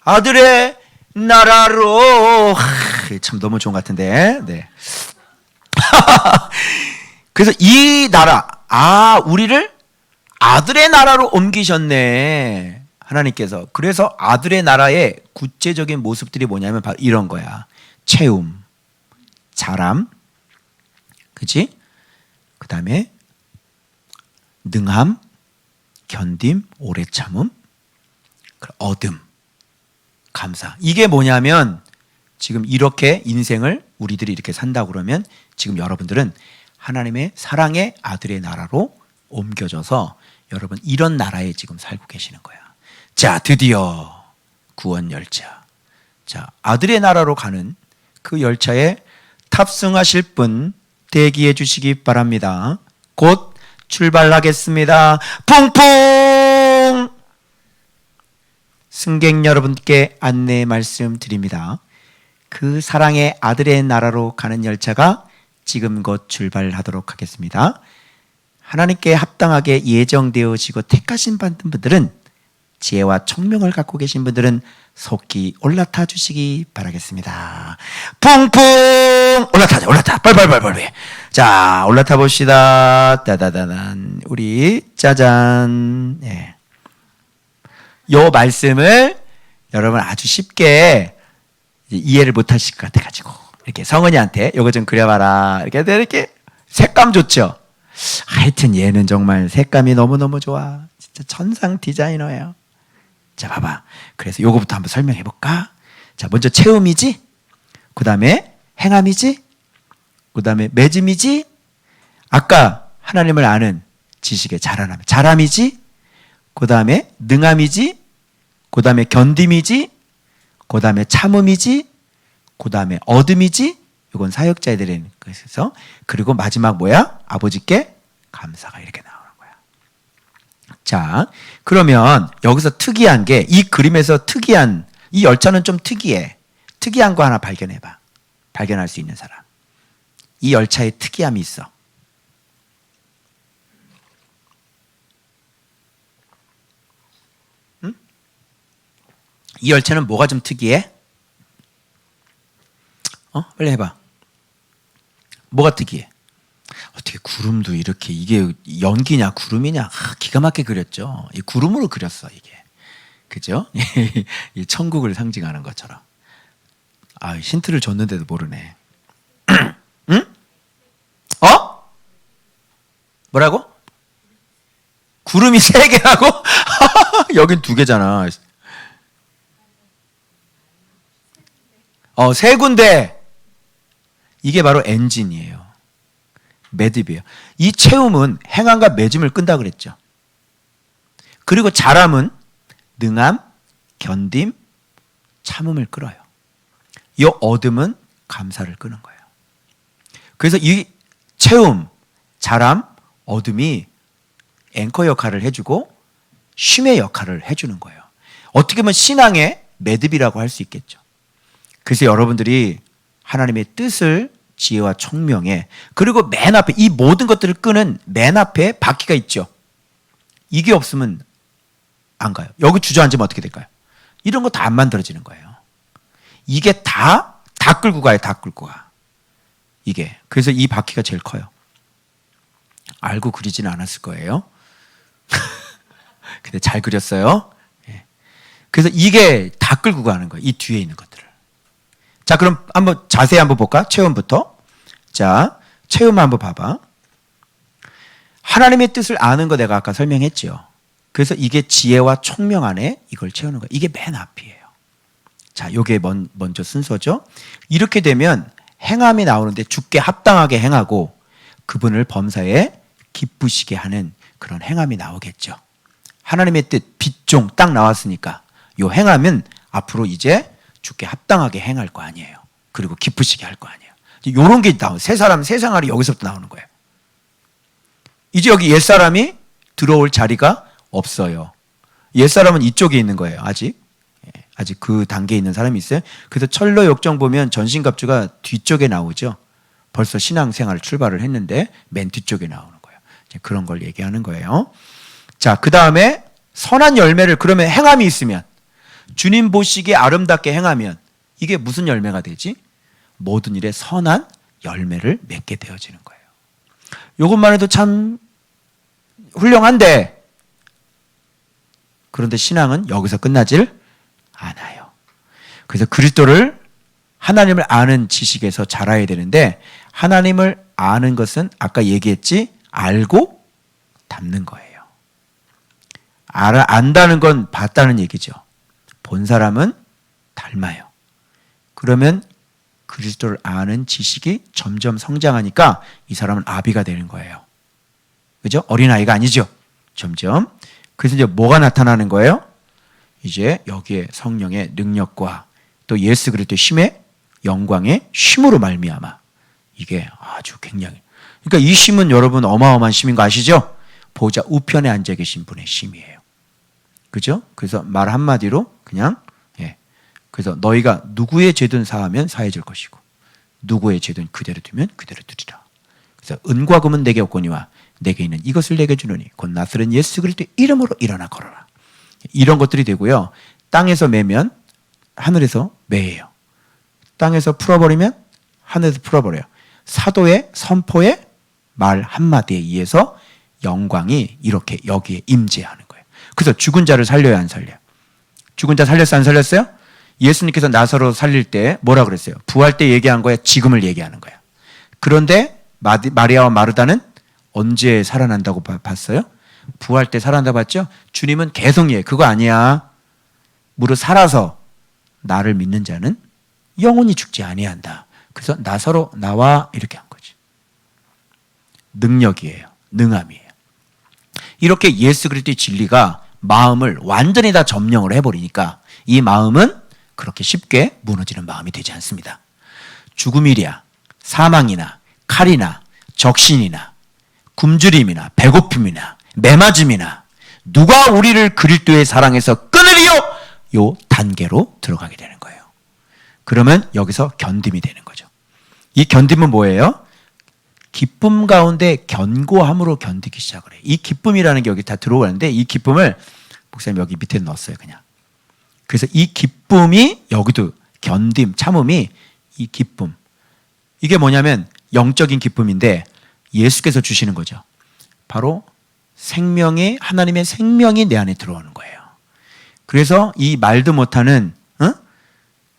아들의 나라로. 참 너무 좋은 것 같은데. 네. 그래서 이 나라, 우리를 아들의 나라로 옮기셨네. 하나님께서. 그래서 아들의 나라의 구체적인 모습들이 뭐냐면 바로 이런 거야. 채움, 자람, 그치? 그 다음에 능함, 견딤, 오래 참음, 얻음, 감사. 이게 뭐냐면 지금 이렇게 인생을 우리들이 이렇게 산다고 그러면 지금 여러분들은 하나님의 사랑의 아들의 나라로 옮겨져서 여러분 이런 나라에 지금 살고 계시는 거야. 자, 드디어 구원 열차. 자, 아들의 나라로 가는 그 열차에 탑승하실 분 대기해 주시기 바랍니다. 곧 출발하겠습니다. 퐁퐁! 승객 여러분께 안내 말씀드립니다. 그 사랑의 아들의 나라로 가는 열차가 지금 곧 출발하도록 하겠습니다. 하나님께 합당하게 예정되어지고 택하신 분들은, 지혜와 총명을 갖고 계신 분들은 속히 올라타 주시기 바라겠습니다. 퐁퐁! 올라타. 빨빨빨빨. 자, 올라타 봅시다. 따다다단. 우리 짜잔. 예. 요 말씀을 여러분 아주 쉽게 이해를 못 하실 것 같아가지고 이렇게 성은이한테 요거 좀 그려봐라. 이렇게 색감 좋죠? 하여튼 얘는 정말 색감이 너무너무 좋아. 진짜 천상 디자이너예요. 자, 봐봐. 그래서 요거부터 한번 설명해 볼까? 자, 먼저 체험이지? 그 다음에 행함이지? 그 다음에 맺음이지? 아까 하나님을 아는 지식의 자람이지? 그 다음에 능함이지? 그 다음에 견딤이지? 그 다음에 참음이지? 그 다음에 얻음이지? 이건 사역자들의 것에서. 그리고 마지막 뭐야? 아버지께 감사가 이렇게 나오는 거야. 자, 그러면 여기서 특이한 게, 이 그림에서 특이한, 이 열차는 좀 특이해. 특이한 거 하나 발견해봐. 발견할 수 있는 사람. 이 열차에 특이함이 있어. 응? 이 열차는 뭐가 좀 특이해? 빨리 해봐. 뭐가 특이해? 어떻게 구름도 이렇게, 이게 연기냐 구름이냐, 기가 막히게 그렸죠. 이 구름으로 그렸어, 이게. 그죠? 이 천국을 상징하는 것처럼. 힌트를 줬는데도 모르네. 응? 뭐라고? 구름이 3개라고? 여긴 2개잖아. 3군데. 이게 바로 엔진이에요. 매듭이에요. 이 채움은 행함과 맺음을 끈다 그랬죠. 그리고 자람은 능함, 견딤, 참음을 끌어요. 이 얻음은 감사를 끄는 거예요. 그래서 이 채움, 자람, 얻음이 앵커 역할을 해주고 쉼의 역할을 해주는 거예요. 어떻게 보면 신앙의 매듭이라고 할 수 있겠죠. 그래서 여러분들이 하나님의 뜻을 지혜와 총명에, 그리고 맨 앞에 이 모든 것들을 끄는 맨 앞에 바퀴가 있죠. 이게 없으면 안 가요. 여기 주저앉으면 어떻게 될까요? 이런 거 다 안 만들어지는 거예요. 이게 다 끌고 가요. 다 끌고 가. 이게. 그래서 이 바퀴가 제일 커요. 알고 그리지는 않았을 거예요. 근데 잘 그렸어요. 그래서 이게 다 끌고 가는 거예요. 이 뒤에 있는 것들을. 자, 그럼 한번 자세히 한번 볼까? 체험부터. 자, 체험 한번 봐봐. 하나님의 뜻을 아는 거 내가 아까 설명했죠. 그래서 이게 지혜와 총명 안에 이걸 채우는 거예요. 이게 맨 앞이에요. 자, 요게 먼저 순서죠. 이렇게 되면 행함이 나오는데 주께 합당하게 행하고 그분을 범사에 기쁘시게 하는 그런 행함이 나오겠죠. 하나님의 뜻, 빛종 딱 나왔으니까 요 행함은 앞으로 이제 주께 합당하게 행할 거 아니에요. 그리고 기쁘시게 할 거 아니에요. 요런 게 나오는, 세 생활이 여기서부터 나오는 거예요. 이제 여기 옛사람이 들어올 자리가 없어요. 옛사람은 이쪽에 있는 거예요. 아직 그 단계에 있는 사람이 있어요. 그래서 철로 역정 보면 전신갑주가 뒤쪽에 나오죠. 벌써 신앙생활 출발을 했는데 맨 뒤쪽에 나오는 거예요. 그런 걸 얘기하는 거예요. 자, 그 다음에 선한 열매를, 그러면 행함이 있으면, 주님 보시기에 아름답게 행하면 이게 무슨 열매가 되지? 모든 일에 선한 열매를 맺게 되어지는 거예요. 이것만 해도 참 훌륭한데, 그런데 신앙은 여기서 끝나질 않아요. 그래서 그리스도를, 하나님을 아는 지식에서 자라야 되는데, 하나님을 아는 것은 아까 얘기했지, 알고 담는 거예요. 안다는 건 봤다는 얘기죠. 본 사람은 닮아요. 그러면 그리스도를 아는 지식이 점점 성장하니까 이 사람은 아비가 되는 거예요. 그죠? 어린아이가 아니죠. 점점. 그래서 이제 뭐가 나타나는 거예요? 이제 여기에 성령의 능력과 또 예수 그리스도의 힘의 영광의 힘으로 말미암아, 이게 아주 굉장히, 그러니까 이 힘은 여러분 어마어마한 힘인 거 아시죠? 보좌 우편에 앉아 계신 분의 힘이에요. 그죠? 그래서 말 한마디로 그냥, 그래서 너희가 누구의 죄든 사하면 사해질 것이고 누구의 죄든 그대로 두면 그대로 두리라. 그래서 은과 금은 내게 없거니와 내게 있는 이것을 내게 주노니 곧 나사렛 예수 그리스도의 이름으로 일어나 걸어라. 이런 것들이 되고요. 땅에서 매면 하늘에서 매예요. 땅에서 풀어버리면 하늘에서 풀어버려요. 사도의 선포의 말 한마디에 의해서 영광이 이렇게 여기에 임재하는 거예요. 그래서 죽은 자를 살려야 안 살려요? 죽은 자 살렸어요, 안 살렸어요? 예수님께서 나사로 살릴 때 뭐라 그랬어요? 부활 때 얘기한 거야? 지금을 얘기하는 거야? 그런데 마리아와 마르다는 언제 살아난다고 봤어요? 부활 때 살아난다고 봤죠? 주님은 계속 그거 아니야. 무릇 살아서 나를 믿는 자는 영원히 죽지 아니한다. 그래서 나사로 나와 이렇게 한 거지. 능력이에요. 능함이에요. 이렇게 예수 그리스도의 진리가 마음을 완전히 다 점령을 해버리니까 이 마음은 그렇게 쉽게 무너지는 마음이 되지 않습니다. 죽음이랴, 사망이나 칼이나 적신이나 굶주림이나 배고픔이나 매맞음이나 누가 우리를 그리스도의 사랑에서 끊으리요? 요 단계로 들어가게 되는 거예요. 그러면 여기서 견딤이 되는 거죠. 이 견딤은 뭐예요? 기쁨 가운데 견고함으로 견디기 시작을 해요. 이 기쁨이라는 게 여기 다 들어가는데 이 기쁨을 목사님 여기 밑에 넣었어요. 그냥. 그래서 이 기쁨이 여기도 견딤, 참음이 이 기쁨. 이게 뭐냐면 영적인 기쁨인데 예수께서 주시는 거죠. 바로 생명이, 하나님의 생명이 내 안에 들어오는 거예요. 그래서 이 말도 못하는,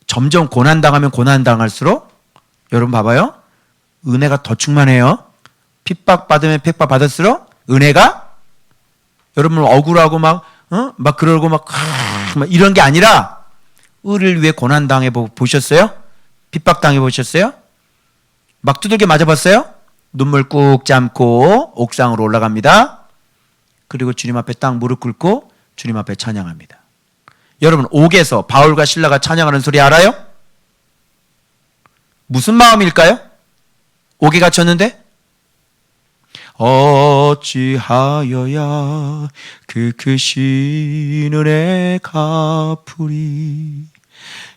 점점 고난당하면 고난당할수록 여러분 봐봐요. 은혜가 더 충만해요. 핍박받으면 핍박받을수록 은혜가, 여러분 억울하고 막 그러고 막 이런 게 아니라 의를 위해 고난당해 보셨어요? 핍박당해 보셨어요? 막 두들겨 맞아봤어요? 눈물 꾹 참고 옥상으로 올라갑니다. 그리고 주님 앞에 딱 무릎 꿇고 주님 앞에 찬양합니다. 여러분 옥에서 바울과 실라가 찬양하는 소리 알아요? 무슨 마음일까요? 옥에 갇혔는데 어찌하여야 그 크신 은혜 갚으리.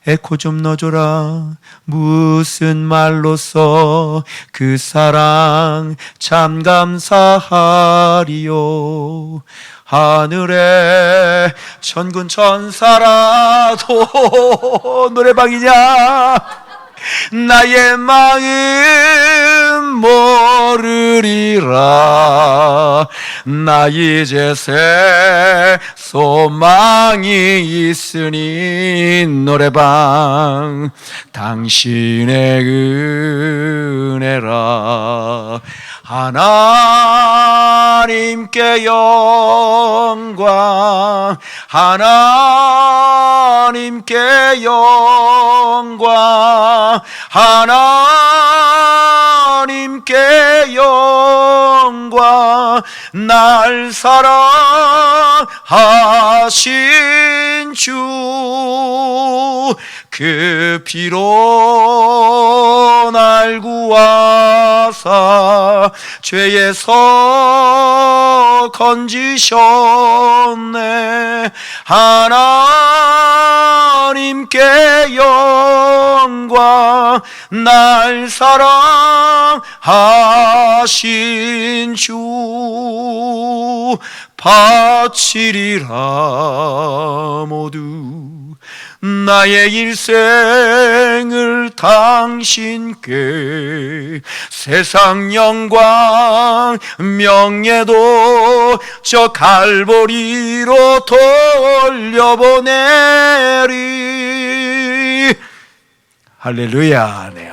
에코 좀 넣어줘라. 무슨 말로써 그 사랑 참 감사하리요. 하늘에 천군 천사라도 노래방이냐? 나의 마음 모르리라. 나 이제 새 소망이 있으니 노래방 당신의 은혜라. 하나님께 영광, 하나님께 영광, 하나님께 영광. 날 사랑하신 주, 그 피로 날 구하사 죄에서 건지셨네. 하나님께 영광. 날 사랑하신 주, 바치리라 모두 나의 일생을 당신께. 세상 영광 명예도 저 갈보리로 돌려보내리. 할렐루야. 네.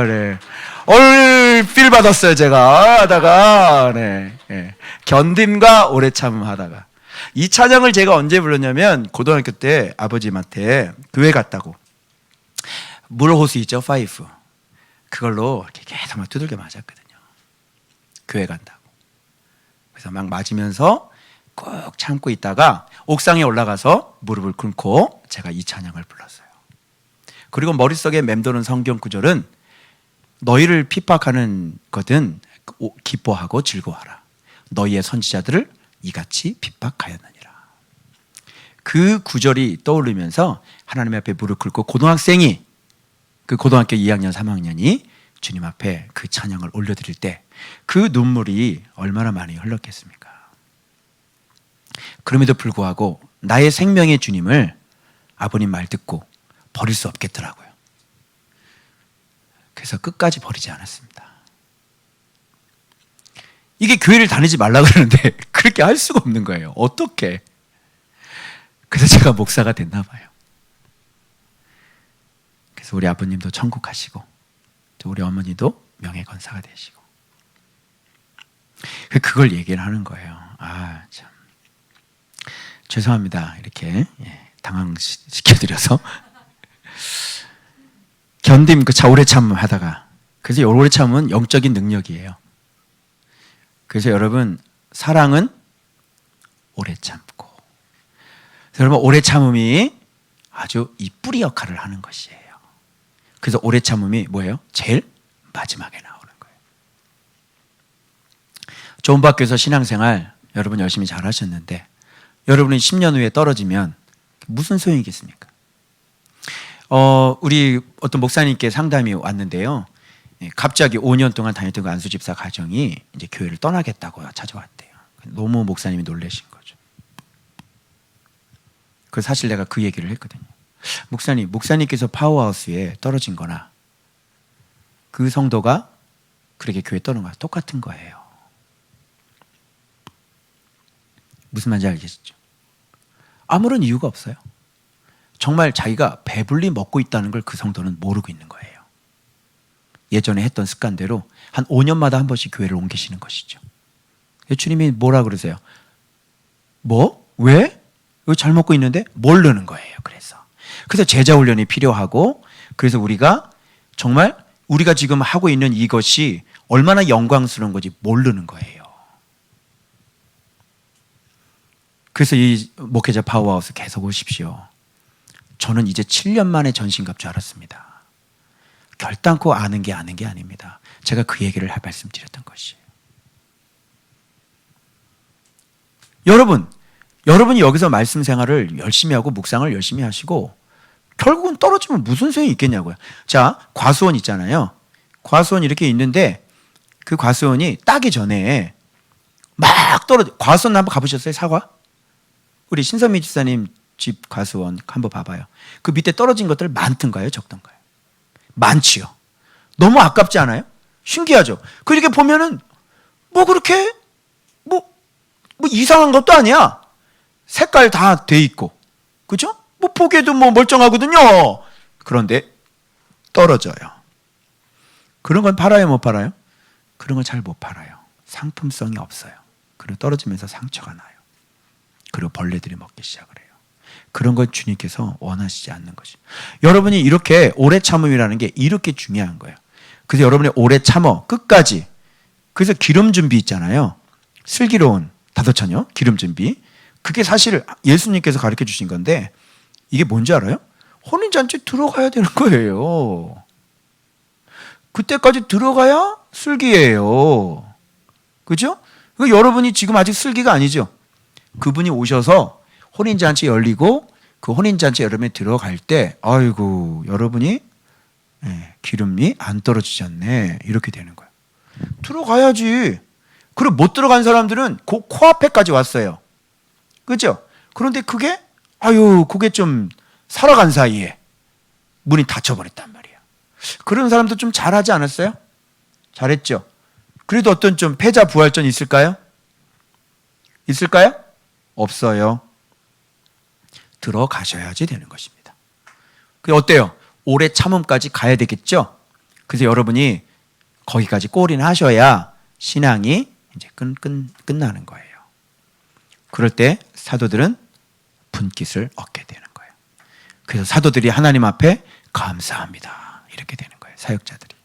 네. 오늘 필 받았어요. 제가 하다가 견딤과 오래 참음 하다가. 이 찬양을 제가 언제 불렀냐면 고등학교 때 아버님한테 교회 갔다고 물호수 있죠, 파이프, 그걸로 이렇게 계속 막 두들겨 맞았거든요. 교회 간다고. 그래서 막 맞으면서 꼭 참고 있다가 옥상에 올라가서 무릎을 꿇고 제가 이 찬양을 불렀어요. 그리고 머릿속에 맴도는 성경 구절은 너희를 핍박하는 것은 기뻐하고 즐거워하라. 너희의 선지자들을 이같이 핍박하였느니라. 그 구절이 떠오르면서 하나님 앞에 무릎 꿇고 고등학생이, 그 고등학교 2학년 3학년이 주님 앞에 그 찬양을 올려드릴 때 그 눈물이 얼마나 많이 흘렀겠습니까? 그럼에도 불구하고 나의 생명의 주님을 아버님 말 듣고 버릴 수 없겠더라고요. 그래서 끝까지 버리지 않았습니다. 이게 교회를 다니지 말라 그러는데 그렇게 할 수가 없는 거예요. 어떻게? 그래서 제가 목사가 됐나 봐요. 그래서 우리 아버님도 천국 가시고 또 우리 어머니도 명예건사가 되시고, 그걸 얘기를 하는 거예요. 아, 참 죄송합니다. 이렇게 당황시켜드려서. 견딤, 그 오래 참음 하다가. 그래서 오래 참음은 영적인 능력이에요. 그래서 여러분, 사랑은 오래 참고. 그래서 여러분, 오래 참음이 아주 이 뿌리 역할을 하는 것이에요. 그래서 오래 참음이 뭐예요? 제일 마지막에 나오는 거예요. 좋은 학교에서 신앙생활 여러분 열심히 잘 하셨는데 여러분이 10년 후에 떨어지면 무슨 소용이겠습니까? 우리 어떤 목사님께 상담이 왔는데요. 갑자기 5년 동안 다녔던 그 안수집사 가정이 이제 교회를 떠나겠다고 찾아왔대요. 너무 목사님이 놀라신 거죠. 그래서 사실 내가 그 얘기를 했거든요. 목사님께서 파워하우스에 떨어진 거나 그 성도가 그렇게 교회 떠난 거랑 똑같은 거예요. 무슨 말인지 알겠죠? 아무런 이유가 없어요. 정말 자기가 배불리 먹고 있다는 걸 그 성도는 모르고 있는 거예요. 예전에 했던 습관대로 한 5년마다 한 번씩 교회를 옮기시는 것이죠. 주님이 뭐라 그러세요? 뭐? 왜? 왜 잘 먹고 있는데? 모르는 거예요. 그래서 제자 훈련이 필요하고, 그래서 우리가 정말 우리가 지금 하고 있는 이것이 얼마나 영광스러운 건지 모르는 거예요. 그래서 이 목회자 파워하우스 계속 오십시오. 저는 이제 7년 만에 전신갑 줄 알았습니다. 결단코 아는 게 아닙니다. 제가 그 얘기를 말씀드렸던 것이에요. 여러분이 여기서 말씀 생활을 열심히 하고 묵상을 열심히 하시고 결국은 떨어지면 무슨 소용이 있겠냐고요. 자, 과수원 있잖아요. 과수원 이렇게 있는데 그 과수원이 따기 전에 막 떨어져. 과수원 한번 가보셨어요? 사과? 우리 신선미 집사님 집 과수원 한번 봐봐요. 그 밑에 떨어진 것들 많던가요? 적던가요? 많지요. 너무 아깝지 않아요? 신기하죠? 그렇게 보면은 뭐 그렇게 뭐 이상한 것도 아니야. 색깔 다 돼 있고. 그죠? 뭐 보기에도 뭐 멀쩡하거든요. 그런데 떨어져요. 그런 건 팔아요, 못 팔아요? 그런 건 잘 못 팔아요. 상품성이 없어요. 그리고 떨어지면서 상처가 나요. 그리고 벌레들이 먹기 시작을 해요. 그런 걸 주님께서 원하시지 않는 것이. 여러분이 이렇게 오래 참음이라는 게 이렇게 중요한 거예요. 그래서 여러분이 오래 참어 끝까지. 그래서 기름 준비 있잖아요. 슬기로운 다도처녀 기름 준비. 그게 사실 예수님께서 가르쳐 주신 건데 이게 뭔지 알아요? 혼인잔치 들어가야 되는 거예요. 그때까지 들어가야 슬기예요. 그죠? 여러분이 지금 아직 슬기가 아니죠. 그분이 오셔서 혼인잔치 열리고 그 혼인잔치 여러분이 들어갈 때 아이고 여러분이 기름이 안 떨어지셨네 이렇게 되는 거예요. 들어가야지. 그리고 못 들어간 사람들은 그 코앞에까지 왔어요. 그죠? 그런데 그게 좀 살아간 사이에 문이 닫혀버렸단 말이에요. 그런 사람도 좀 잘하지 않았어요? 잘했죠? 그래도 어떤 좀 패자 부활전 있을까요? 있을까요? 없어요. 들어가셔야지 되는 것입니다. 그게 어때요? 오래 참음까지 가야 되겠죠? 그래서 여러분이 거기까지 골인 하셔야 신앙이 이제 끝나는 거예요. 그럴 때 사도들은 분깃을 얻게 되는 거예요. 그래서 사도들이 하나님 앞에 감사합니다. 이렇게 되는 거예요. 사역자들이.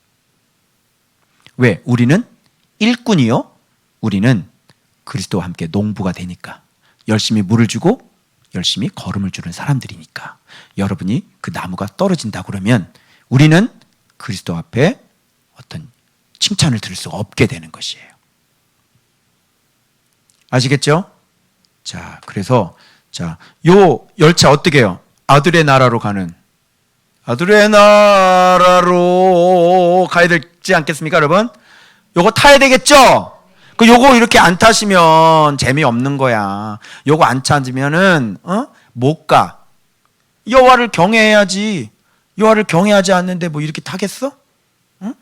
왜? 우리는 일꾼이요. 우리는 그리스도와 함께 농부가 되니까. 열심히 물을 주고 열심히 거름을 주는 사람들이니까. 여러분이 그 나무가 떨어진다 그러면 우리는 그리스도 앞에 어떤 칭찬을 들을 수가 없게 되는 것이에요. 아시겠죠? 자, 그래서 요 열차 어떻게 해요? 아들의 나라로 가는 아들의 나라로 가야 되지 않겠습니까, 여러분? 요거 타야 되겠죠? 요거 이렇게 안 타시면 재미없는 거야. 요거 안 찾으면은 못 가. 여호와를 경외해야지. 여호와를 경외하지 않는데 뭐 이렇게 타겠어? 응?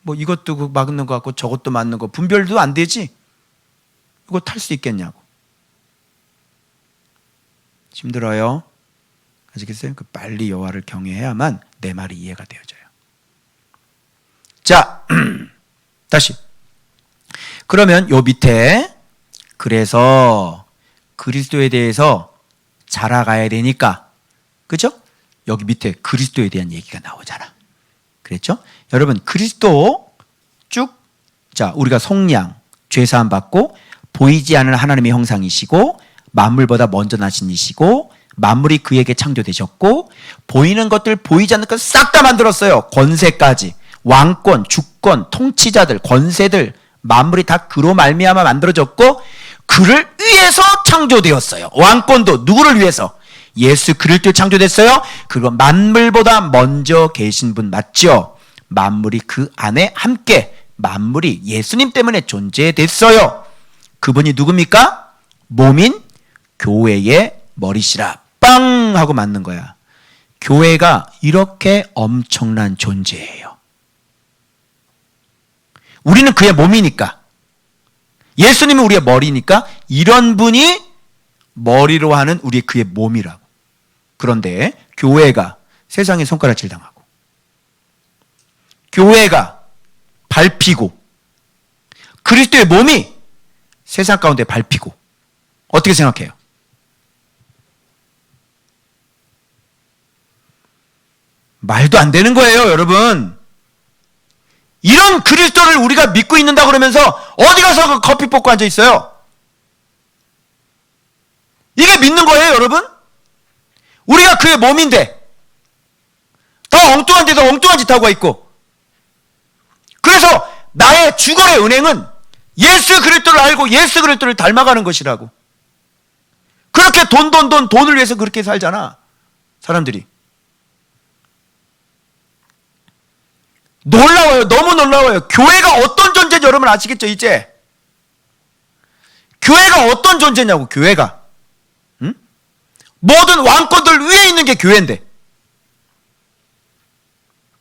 뭐 이것도 맞는 거 같고 저것도 맞는 거 분별도 안 되지? 이거 탈 수 있겠냐고. 힘들어요. 아시겠어요? 빨리 여호와를 경외해야만 내 말이 이해가 되어져요. 자, 다시. 그러면 요 밑에 그래서 그리스도에 대해서 잘 알아가야 되니까, 그죠? 여기 밑에 그리스도에 대한 얘기가 나오잖아. 그랬죠? 여러분 그리스도 쭉, 자, 우리가 속량, 죄사함 받고 보이지 않는 하나님의 형상이시고 만물보다 먼저 나신 이시고 만물이 그에게 창조되셨고 보이는 것들 보이지 않는 것 싹 다 만들었어요. 권세까지. 왕권, 주권, 통치자들, 권세들 만물이 다 그로 말미암아 만들어졌고 그를 위해서 창조되었어요. 왕권도 누구를 위해서? 예수 그리스도를 창조됐어요. 그리고 만물보다 먼저 계신 분 맞죠? 만물이 그 안에 함께 만물이 예수님 때문에 존재됐어요. 그분이 누굽니까? 몸인 교회의 머리시라. 빵 하고 맞는 거야. 교회가 이렇게 엄청난 존재예요. 우리는 그의 몸이니까, 예수님은 우리의 머리니까 이런 분이 머리로 하는 우리 그의 몸이라고. 그런데 교회가 세상에 손가락질 당하고 교회가 밟히고 그리스도의 몸이 세상 가운데 밟히고 어떻게 생각해요? 말도 안 되는 거예요, 여러분. 이런 그리스도를 우리가 믿고 있는다 그러면서 어디 가서 그 커피 뽑고 앉아 있어요? 이게 믿는 거예요, 여러분? 우리가 그의 몸인데 더 엉뚱한 데서 엉뚱한 짓 하고 있고, 그래서 나의 주거의 은행은 예수 그리스도를 알고 예수 그리스도를 닮아가는 것이라고. 그렇게 돈을 위해서 그렇게 살잖아, 사람들이. 놀라워요. 너무 놀라워요. 교회가 어떤 존재인지 여러분 아시겠죠, 이제? 교회가 어떤 존재냐고, 교회가. 응? 모든 왕권들 위에 있는 게 교회인데.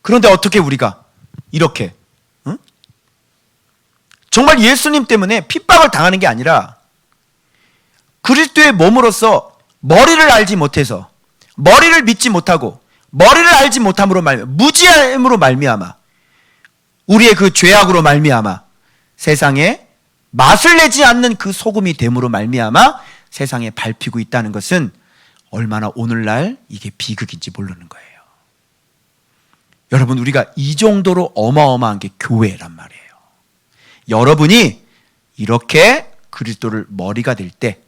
그런데 어떻게 우리가 이렇게, 응? 정말 예수님 때문에 핍박을 당하는 게 아니라 그리스도의 몸으로서 머리를 알지 못해서, 머리를 믿지 못하고, 머리를 알지 못함으로 무지함으로 말미암아, 우리의 그 죄악으로 말미암아 세상에 맛을 내지 않는 그 소금이 됨으로 말미암아 세상에 밟히고 있다는 것은 얼마나 오늘날 이게 비극인지 모르는 거예요. 여러분, 우리가 이 정도로 어마어마한 게 교회란 말이에요. 여러분이 이렇게 그리스도를 머리가 될 때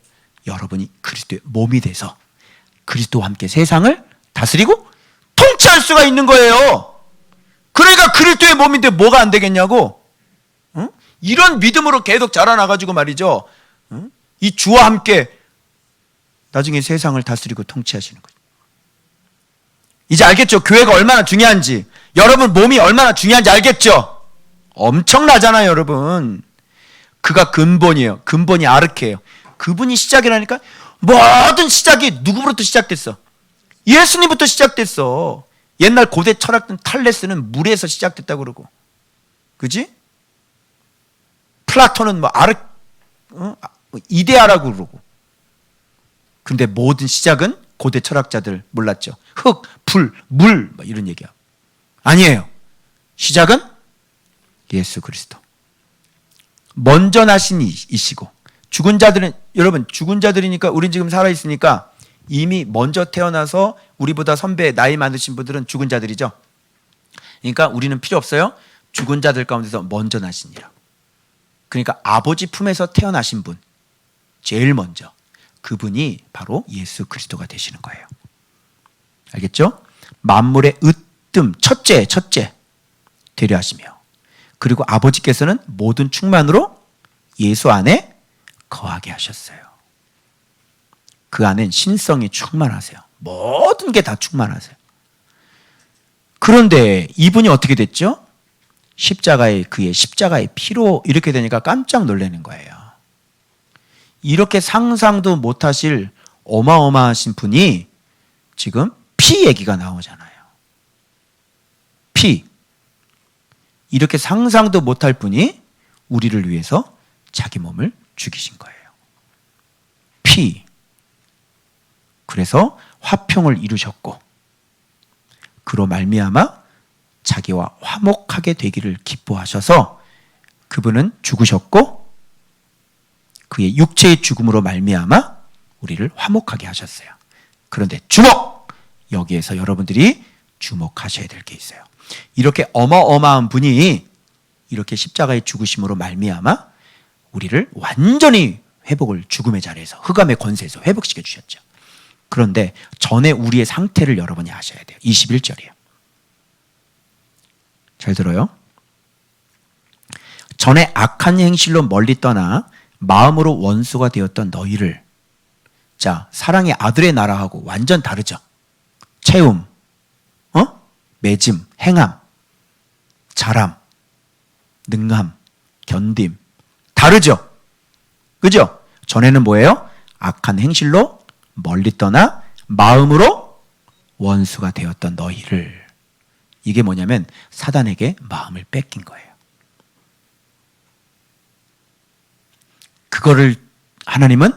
여러분이 그리스도의 몸이 돼서 그리스도와 함께 세상을 다스리고 통치할 수가 있는 거예요. 그러니까 그리스도의 몸인데 뭐가 안 되겠냐고. 응? 이런 믿음으로 계속 자라나가지고 말이죠, 응? 이 주와 함께 나중에 세상을 다스리고 통치하시는 거죠. 이제 알겠죠? 교회가 얼마나 중요한지, 여러분 몸이 얼마나 중요한지 알겠죠? 엄청나잖아요, 여러분. 그가 근본이에요. 근본이 아르케예요. 그분이 시작이라니까. 모든 시작이 누구부터 시작됐어? 예수님부터 시작됐어. 옛날 고대 철학자 탈레스는 물에서 시작됐다고 그러고, 그지? 플라톤은 이데아라고 그러고. 근데 모든 시작은 고대 철학자들 몰랐죠. 흙, 불, 물 이런 얘기야. 아니에요. 시작은 예수 그리스도. 먼저 나신 이시고, 죽은 자들은, 여러분 죽은 자들이니까 우린 지금 살아있으니까 이미 먼저 태어나서 우리보다 선배 나이 많으신 분들은 죽은 자들이죠. 그러니까 우리는 필요 없어요. 죽은 자들 가운데서 먼저 나시니라. 그러니까 아버지 품에서 태어나신 분, 제일 먼저 그분이 바로 예수 그리스도가 되시는 거예요. 알겠죠? 만물의 으뜸, 첫째 되려 하시며, 그리고 아버지께서는 모든 충만으로 예수 안에 거하게 하셨어요. 그 안엔 신성이 충만하세요. 모든 게 다 충만하세요. 그런데 이분이 어떻게 됐죠? 그의 십자가의 피로 이렇게 되니까 깜짝 놀라는 거예요. 이렇게 상상도 못하실 어마어마하신 분이 지금 피 얘기가 나오잖아요. 피. 이렇게 상상도 못할 분이 우리를 위해서 자기 몸을 죽이신 거예요. 피. 그래서 화평을 이루셨고, 그로 말미암아 자기와 화목하게 되기를 기뻐하셔서 그분은 죽으셨고, 그의 육체의 죽음으로 말미암아 우리를 화목하게 하셨어요. 그런데 주목! 여기에서 여러분들이 주목하셔야 될 게 있어요. 이렇게 어마어마한 분이 이렇게 십자가의 죽으심으로 말미암아 우리를 완전히 회복을, 죽음의 자리에서, 흑암의 권세에서 회복시켜 주셨죠. 그런데 전에 우리의 상태를 여러분이 아셔야 돼요. 21절이에요. 잘 들어요. 전에 악한 행실로 멀리 떠나 마음으로 원수가 되었던 너희를, 자, 사랑의 아들의 나라하고 완전 다르죠. 채움, 맺음, 행함, 잘함, 능함, 견딤, 다르죠. 그죠? 전에는 뭐예요? 악한 행실로 멀리 떠나 마음으로 원수가 되었던 너희를. 이게 뭐냐면 사단에게 마음을 뺏긴 거예요. 그거를 하나님은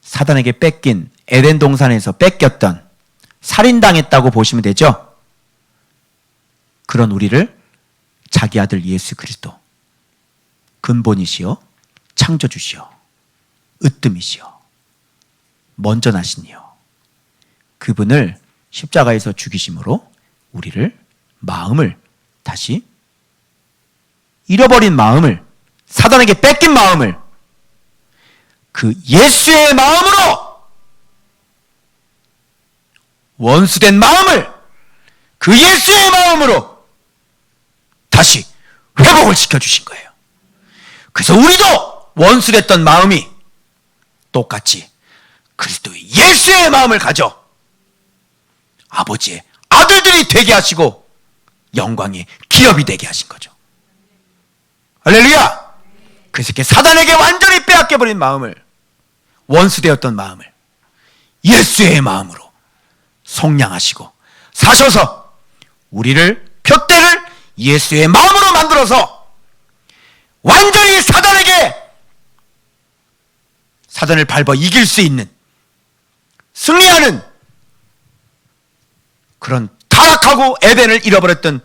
사단에게 뺏긴, 에덴 동산에서 뺏겼던, 살인당했다고 보시면 되죠. 그런 우리를 자기 아들 예수 그리스도, 근본이시여, 창조주시여, 으뜸이시여, 먼저 나시니여, 그분을 십자가에서 죽이심으로 우리를, 마음을 다시, 잃어버린 마음을, 사단에게 뺏긴 마음을 그 예수의 마음으로, 원수된 마음을 그 예수의 마음으로 다시 회복을 시켜주신 거예요. 그래서 우리도 원수됐던 마음이 똑같이 그리스도의 예수의 마음을 가져 아버지의 아들들이 되게 하시고 영광의 기업이 되게 하신 거죠. 할렐루야. 그래서 이렇게 사단에게 완전히 빼앗겨버린 마음을, 원수되었던 마음을 예수의 마음으로 속량하시고 사셔서 우리를, 표대를 예수의 마음으로 만들어서 완전히 사단을 밟아 이길 수 있는, 승리하는 그런 타락하고 에덴을 잃어버렸던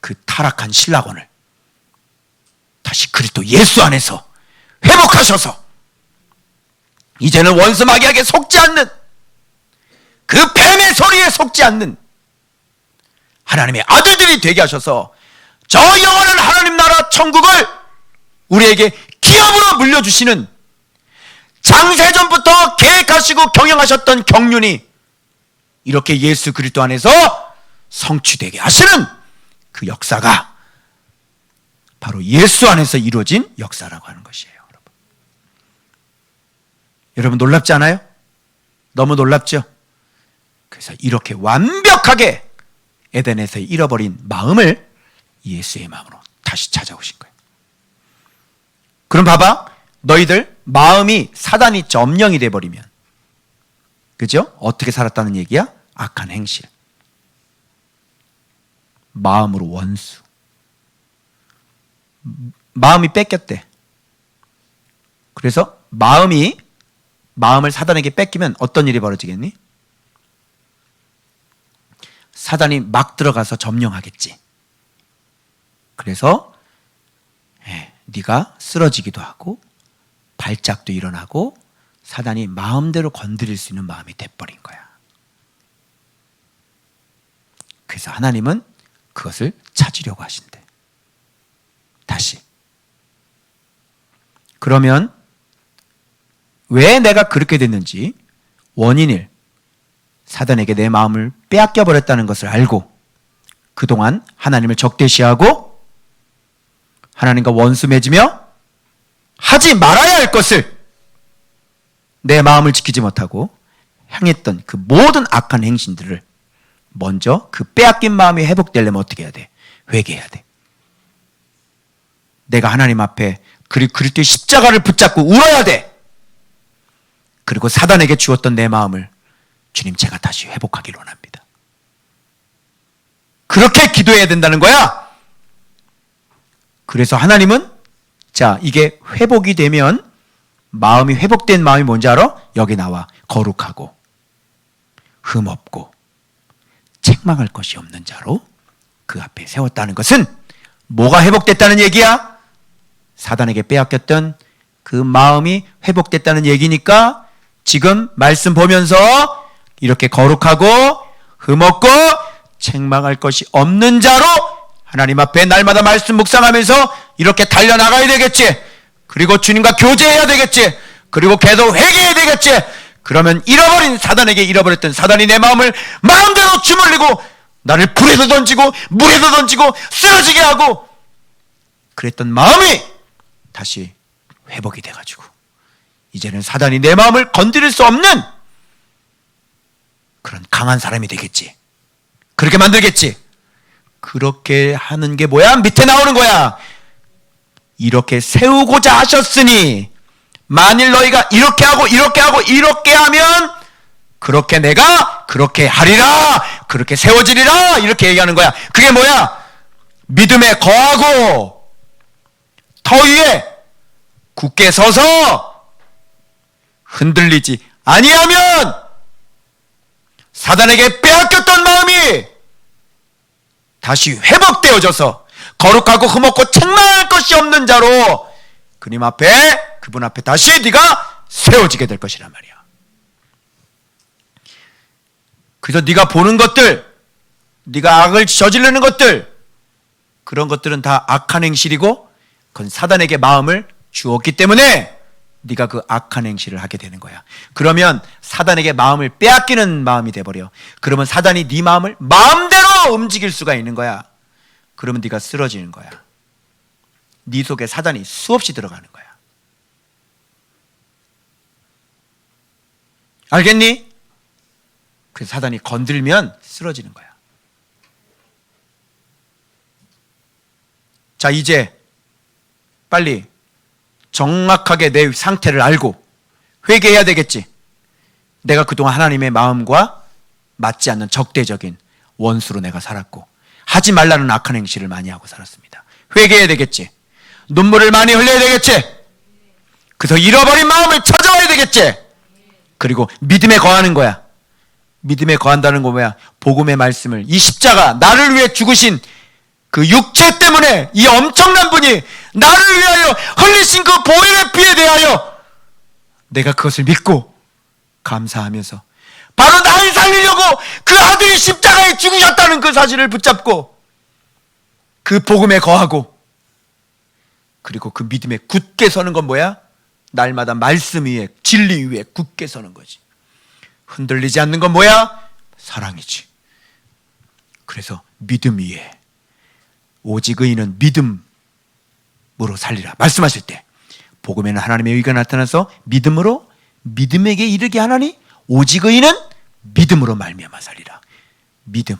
그 타락한 신라곤을 다시 그리스도 예수 안에서 회복하셔서 이제는 원수 마귀에게 속지 않는, 그 뱀의 소리에 속지 않는 하나님의 아들들이 되게 하셔서 저 영원한 하나님 나라 천국을 우리에게 기업으로 물려주시는, 장세전부터 계획하시고 경영하셨던 경륜이 이렇게 예수 그리스도 안에서 성취되게 하시는 그 역사가 바로 예수 안에서 이루어진 역사라고 하는 것이에요. 여러분 놀랍지 않아요? 너무 놀랍죠? 그래서 이렇게 완벽하게 에덴에서 잃어버린 마음을 예수의 마음으로 다시 찾아오신 거예요. 그럼 봐봐, 너희들 마음이 사단이 점령이 돼버리면, 그죠? 어떻게 살았다는 얘기야? 악한 행실, 마음으로 원수, 마음이 뺏겼대. 그래서 마음을 사단에게 뺏기면 어떤 일이 벌어지겠니? 사단이 막 들어가서 점령하겠지. 그래서 네가 쓰러지기도 하고 발작도 일어나고 사단이 마음대로 건드릴 수 있는 마음이 돼버린 거야. 그래서 하나님은 그것을 찾으려고 하신대. 다시. 그러면 왜 내가 그렇게 됐는지 원인을, 사단에게 내 마음을 빼앗겨 버렸다는 것을 알고 그동안 하나님을 적대시하고 하나님과 원수 맺으며 하지 말아야 할 것을, 내 마음을 지키지 못하고 행했던 그 모든 악한 행신들을 먼저, 그 빼앗긴 마음이 회복되려면 어떻게 해야 돼? 회개해야 돼. 내가 하나님 앞에 그리스도의 십자가를 붙잡고 울어야 돼. 그리고 사단에게 주었던 내 마음을 주님, 제가 다시 회복하기를 원합니다. 그렇게 기도해야 된다는 거야. 그래서 하나님은, 자, 이게 회복이 되면, 마음이 회복된 마음이 뭔지 알아? 여기 나와. 거룩하고 흠없고 책망할 것이 없는 자로 그 앞에 세웠다는 것은 뭐가 회복됐다는 얘기야? 사단에게 빼앗겼던 그 마음이 회복됐다는 얘기니까 지금 말씀 보면서 이렇게 거룩하고 흠없고 책망할 것이 없는 자로 하나님 앞에 날마다 말씀 묵상하면서 이렇게 달려나가야 되겠지. 그리고 주님과 교제해야 되겠지. 그리고 계속 회개해야 되겠지. 그러면 사단에게 잃어버렸던, 사단이 내 마음을 마음대로 주물리고 나를 불에도 던지고 물에도 던지고 쓰러지게 하고 그랬던 마음이 다시 회복이 돼가지고 이제는 사단이 내 마음을 건드릴 수 없는 그런 강한 사람이 되겠지. 그렇게 만들겠지. 그렇게 하는 게 뭐야? 밑에 나오는 거야. 이렇게 세우고자 하셨으니 만일 너희가 이렇게 하고 이렇게 하면 그렇게 내가 그렇게 하리라, 그렇게 세워지리라, 이렇게 얘기하는 거야. 그게 뭐야? 믿음에 거하고 터 위에 굳게 서서 흔들리지 아니하면 사단에게 빼앗겼던 마음이 다시 회복되어져서 거룩하고 흠없고 책망할 것이 없는 자로 그분 앞에 다시 네가 세워지게 될 것이란 말이야. 그래서 네가 보는 것들, 네가 악을 저지르는 것들, 그런 것들은 다 악한 행실이고 그건 사단에게 마음을 주었기 때문에 네가 그 악한 행실을 하게 되는 거야. 그러면 사단에게 마음을 빼앗기는 마음이 돼버려. 그러면 사단이 네 마음을 마음대로 움직일 수가 있는 거야. 그러면 네가 쓰러지는 거야. 네 속에 사단이 수없이 들어가는 거야. 알겠니? 그래서 사단이 건들면 쓰러지는 거야. 자, 이제 빨리 정확하게 내 상태를 알고 회개해야 되겠지. 내가 그동안 하나님의 마음과 맞지 않는 적대적인 원수로 내가 살았고 하지 말라는 악한 행실을 많이 하고 살았습니다. 회개해야 되겠지. 눈물을 많이 흘려야 되겠지. 그래서 잃어버린 마음을 찾아와야 되겠지. 그리고 믿음에 거하는 거야. 믿음에 거한다는 거 뭐야? 복음의 말씀을, 이 십자가, 나를 위해 죽으신 그 육체 때문에 이 엄청난 분이 나를 위하여 흘리신 그 보혈의 피에 대하여 내가 그것을 믿고 감사하면서 바로 나를 살리려고 그 아들이 십자가에 죽으셨다는 그 사실을 붙잡고 그 복음에 거하고, 그리고 그 믿음에 굳게 서는 건 뭐야? 날마다 말씀 위에, 진리 위에 굳게 서는 거지. 흔들리지 않는 건 뭐야? 사랑이지. 그래서 믿음 위에, 오직 의인은 믿음으로 살리라 말씀하실 때 복음에는 하나님의 의가 나타나서 믿음으로 믿음에게 이르게 하나니 오직 의인은 믿음으로 말미암아 살리라. 믿음,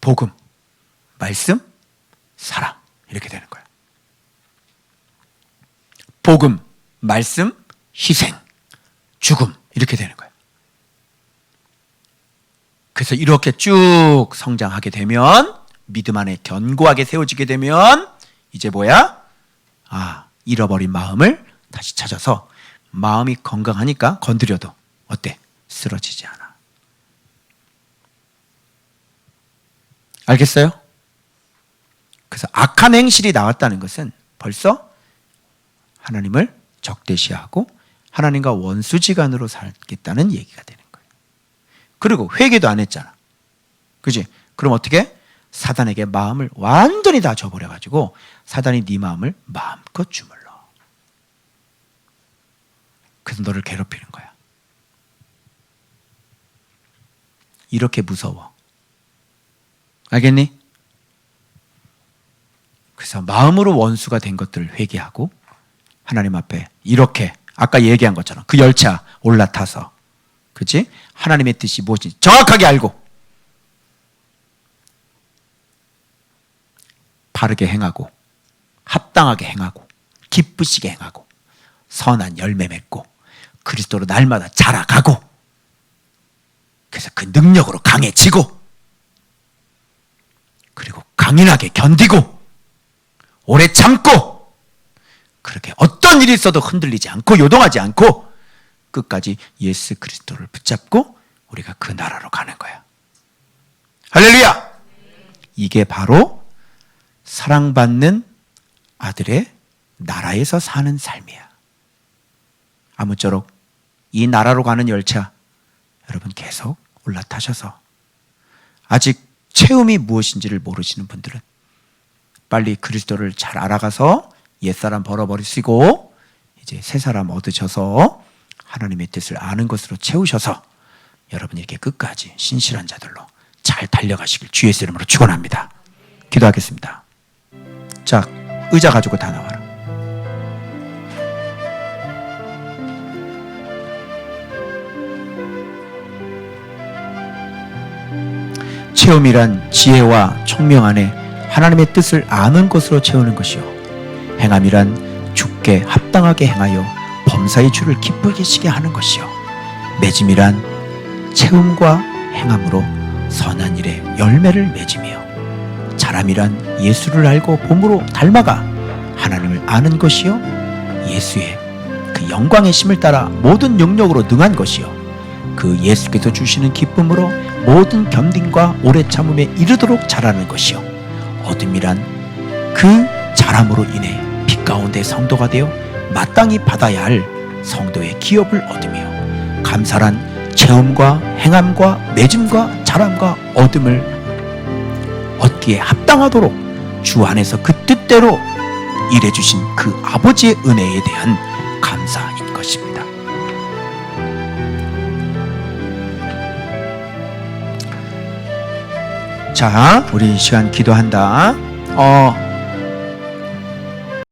복음, 말씀, 사랑, 이렇게 되는 거야. 복음, 말씀, 희생, 죽음, 이렇게 되는 거야. 그래서 이렇게 쭉 성장하게 되면, 믿음 안에 견고하게 세워지게 되면 이제 뭐야? 잃어버린 마음을 다시 찾아서 마음이 건강하니까 건드려도 어때? 쓰러지지 않아. 알겠어요? 그래서 악한 행실이 나왔다는 것은 벌써 하나님을 적대시하고 하나님과 원수지간으로 살겠다는 얘기가 되는 거예요. 그리고 회개도 안 했잖아. 그지? 그럼 어떻게? 사단에게 마음을 완전히 다 줘버려가지고 사단이 네 마음을 마음껏 주물러. 그래서 너를 괴롭히는 거야. 이렇게 무서워. 알겠니? 그래서 마음으로 원수가 된 것들을 회개하고 하나님 앞에 이렇게 아까 얘기한 것처럼 그 열차 올라타서, 그치? 하나님의 뜻이 무엇인지 정확하게 알고 바르게 행하고 합당하게 행하고 기쁘시게 행하고 선한 열매 맺고 그리스도로 날마다 자라가고, 그래서 그 능력으로 강해지고, 그리고 강인하게 견디고 오래 참고, 그렇게 어떤 일이 있어도 흔들리지 않고 요동하지 않고 끝까지 예수 그리스도를 붙잡고 우리가 그 나라로 가는 거야. 할렐루야! 이게 바로 사랑받는 아들의 나라에서 사는 삶이야. 아무쪼록 이 나라로 가는 열차 여러분 계속 올라타셔서 아직 체험이 무엇인지를 모르시는 분들은 빨리 그리스도를 잘 알아가서 옛사람 벌어버리시고 이제 새사람 얻으셔서 하나님의 뜻을 아는 것으로 채우셔서 여러분이 이렇게 끝까지 신실한 자들로 잘 달려가시길 주 예수 이름으로 축원합니다. 기도하겠습니다. 자, 의자 가지고 다 나와라. 체험이란 지혜와 총명 안에 하나님의 뜻을 아는 것으로 채우는 것이요, 행함이란 주께 합당하게 행하여 범사의 주를 기쁘시게 하는 것이요, 맺음이란 체험과 행함으로 선한 일에 열매를 맺으며, 자람이란 예수를 알고 봄으로 닮아가 하나님을 아는 것이요, 예수의 그 영광의 심을 따라 모든 영역으로 능한 것이요, 그 예수께서 주시는 기쁨으로 모든 겸딩과 오래 참음에 이르도록 자라는 것이요, 어둠이란 그 자람으로 인해 빛 가운데 성도가 되어 마땅히 받아야 할 성도의 기업을 얻으며, 감사란 체험과 행함과 맺음과 자람과 얻음을 얻기에 합당하도록 주 안에서 그 뜻대로 일해주신 그 아버지의 은혜에 대한 감사인 것입니다. 자, 우리 이 시간 기도한다.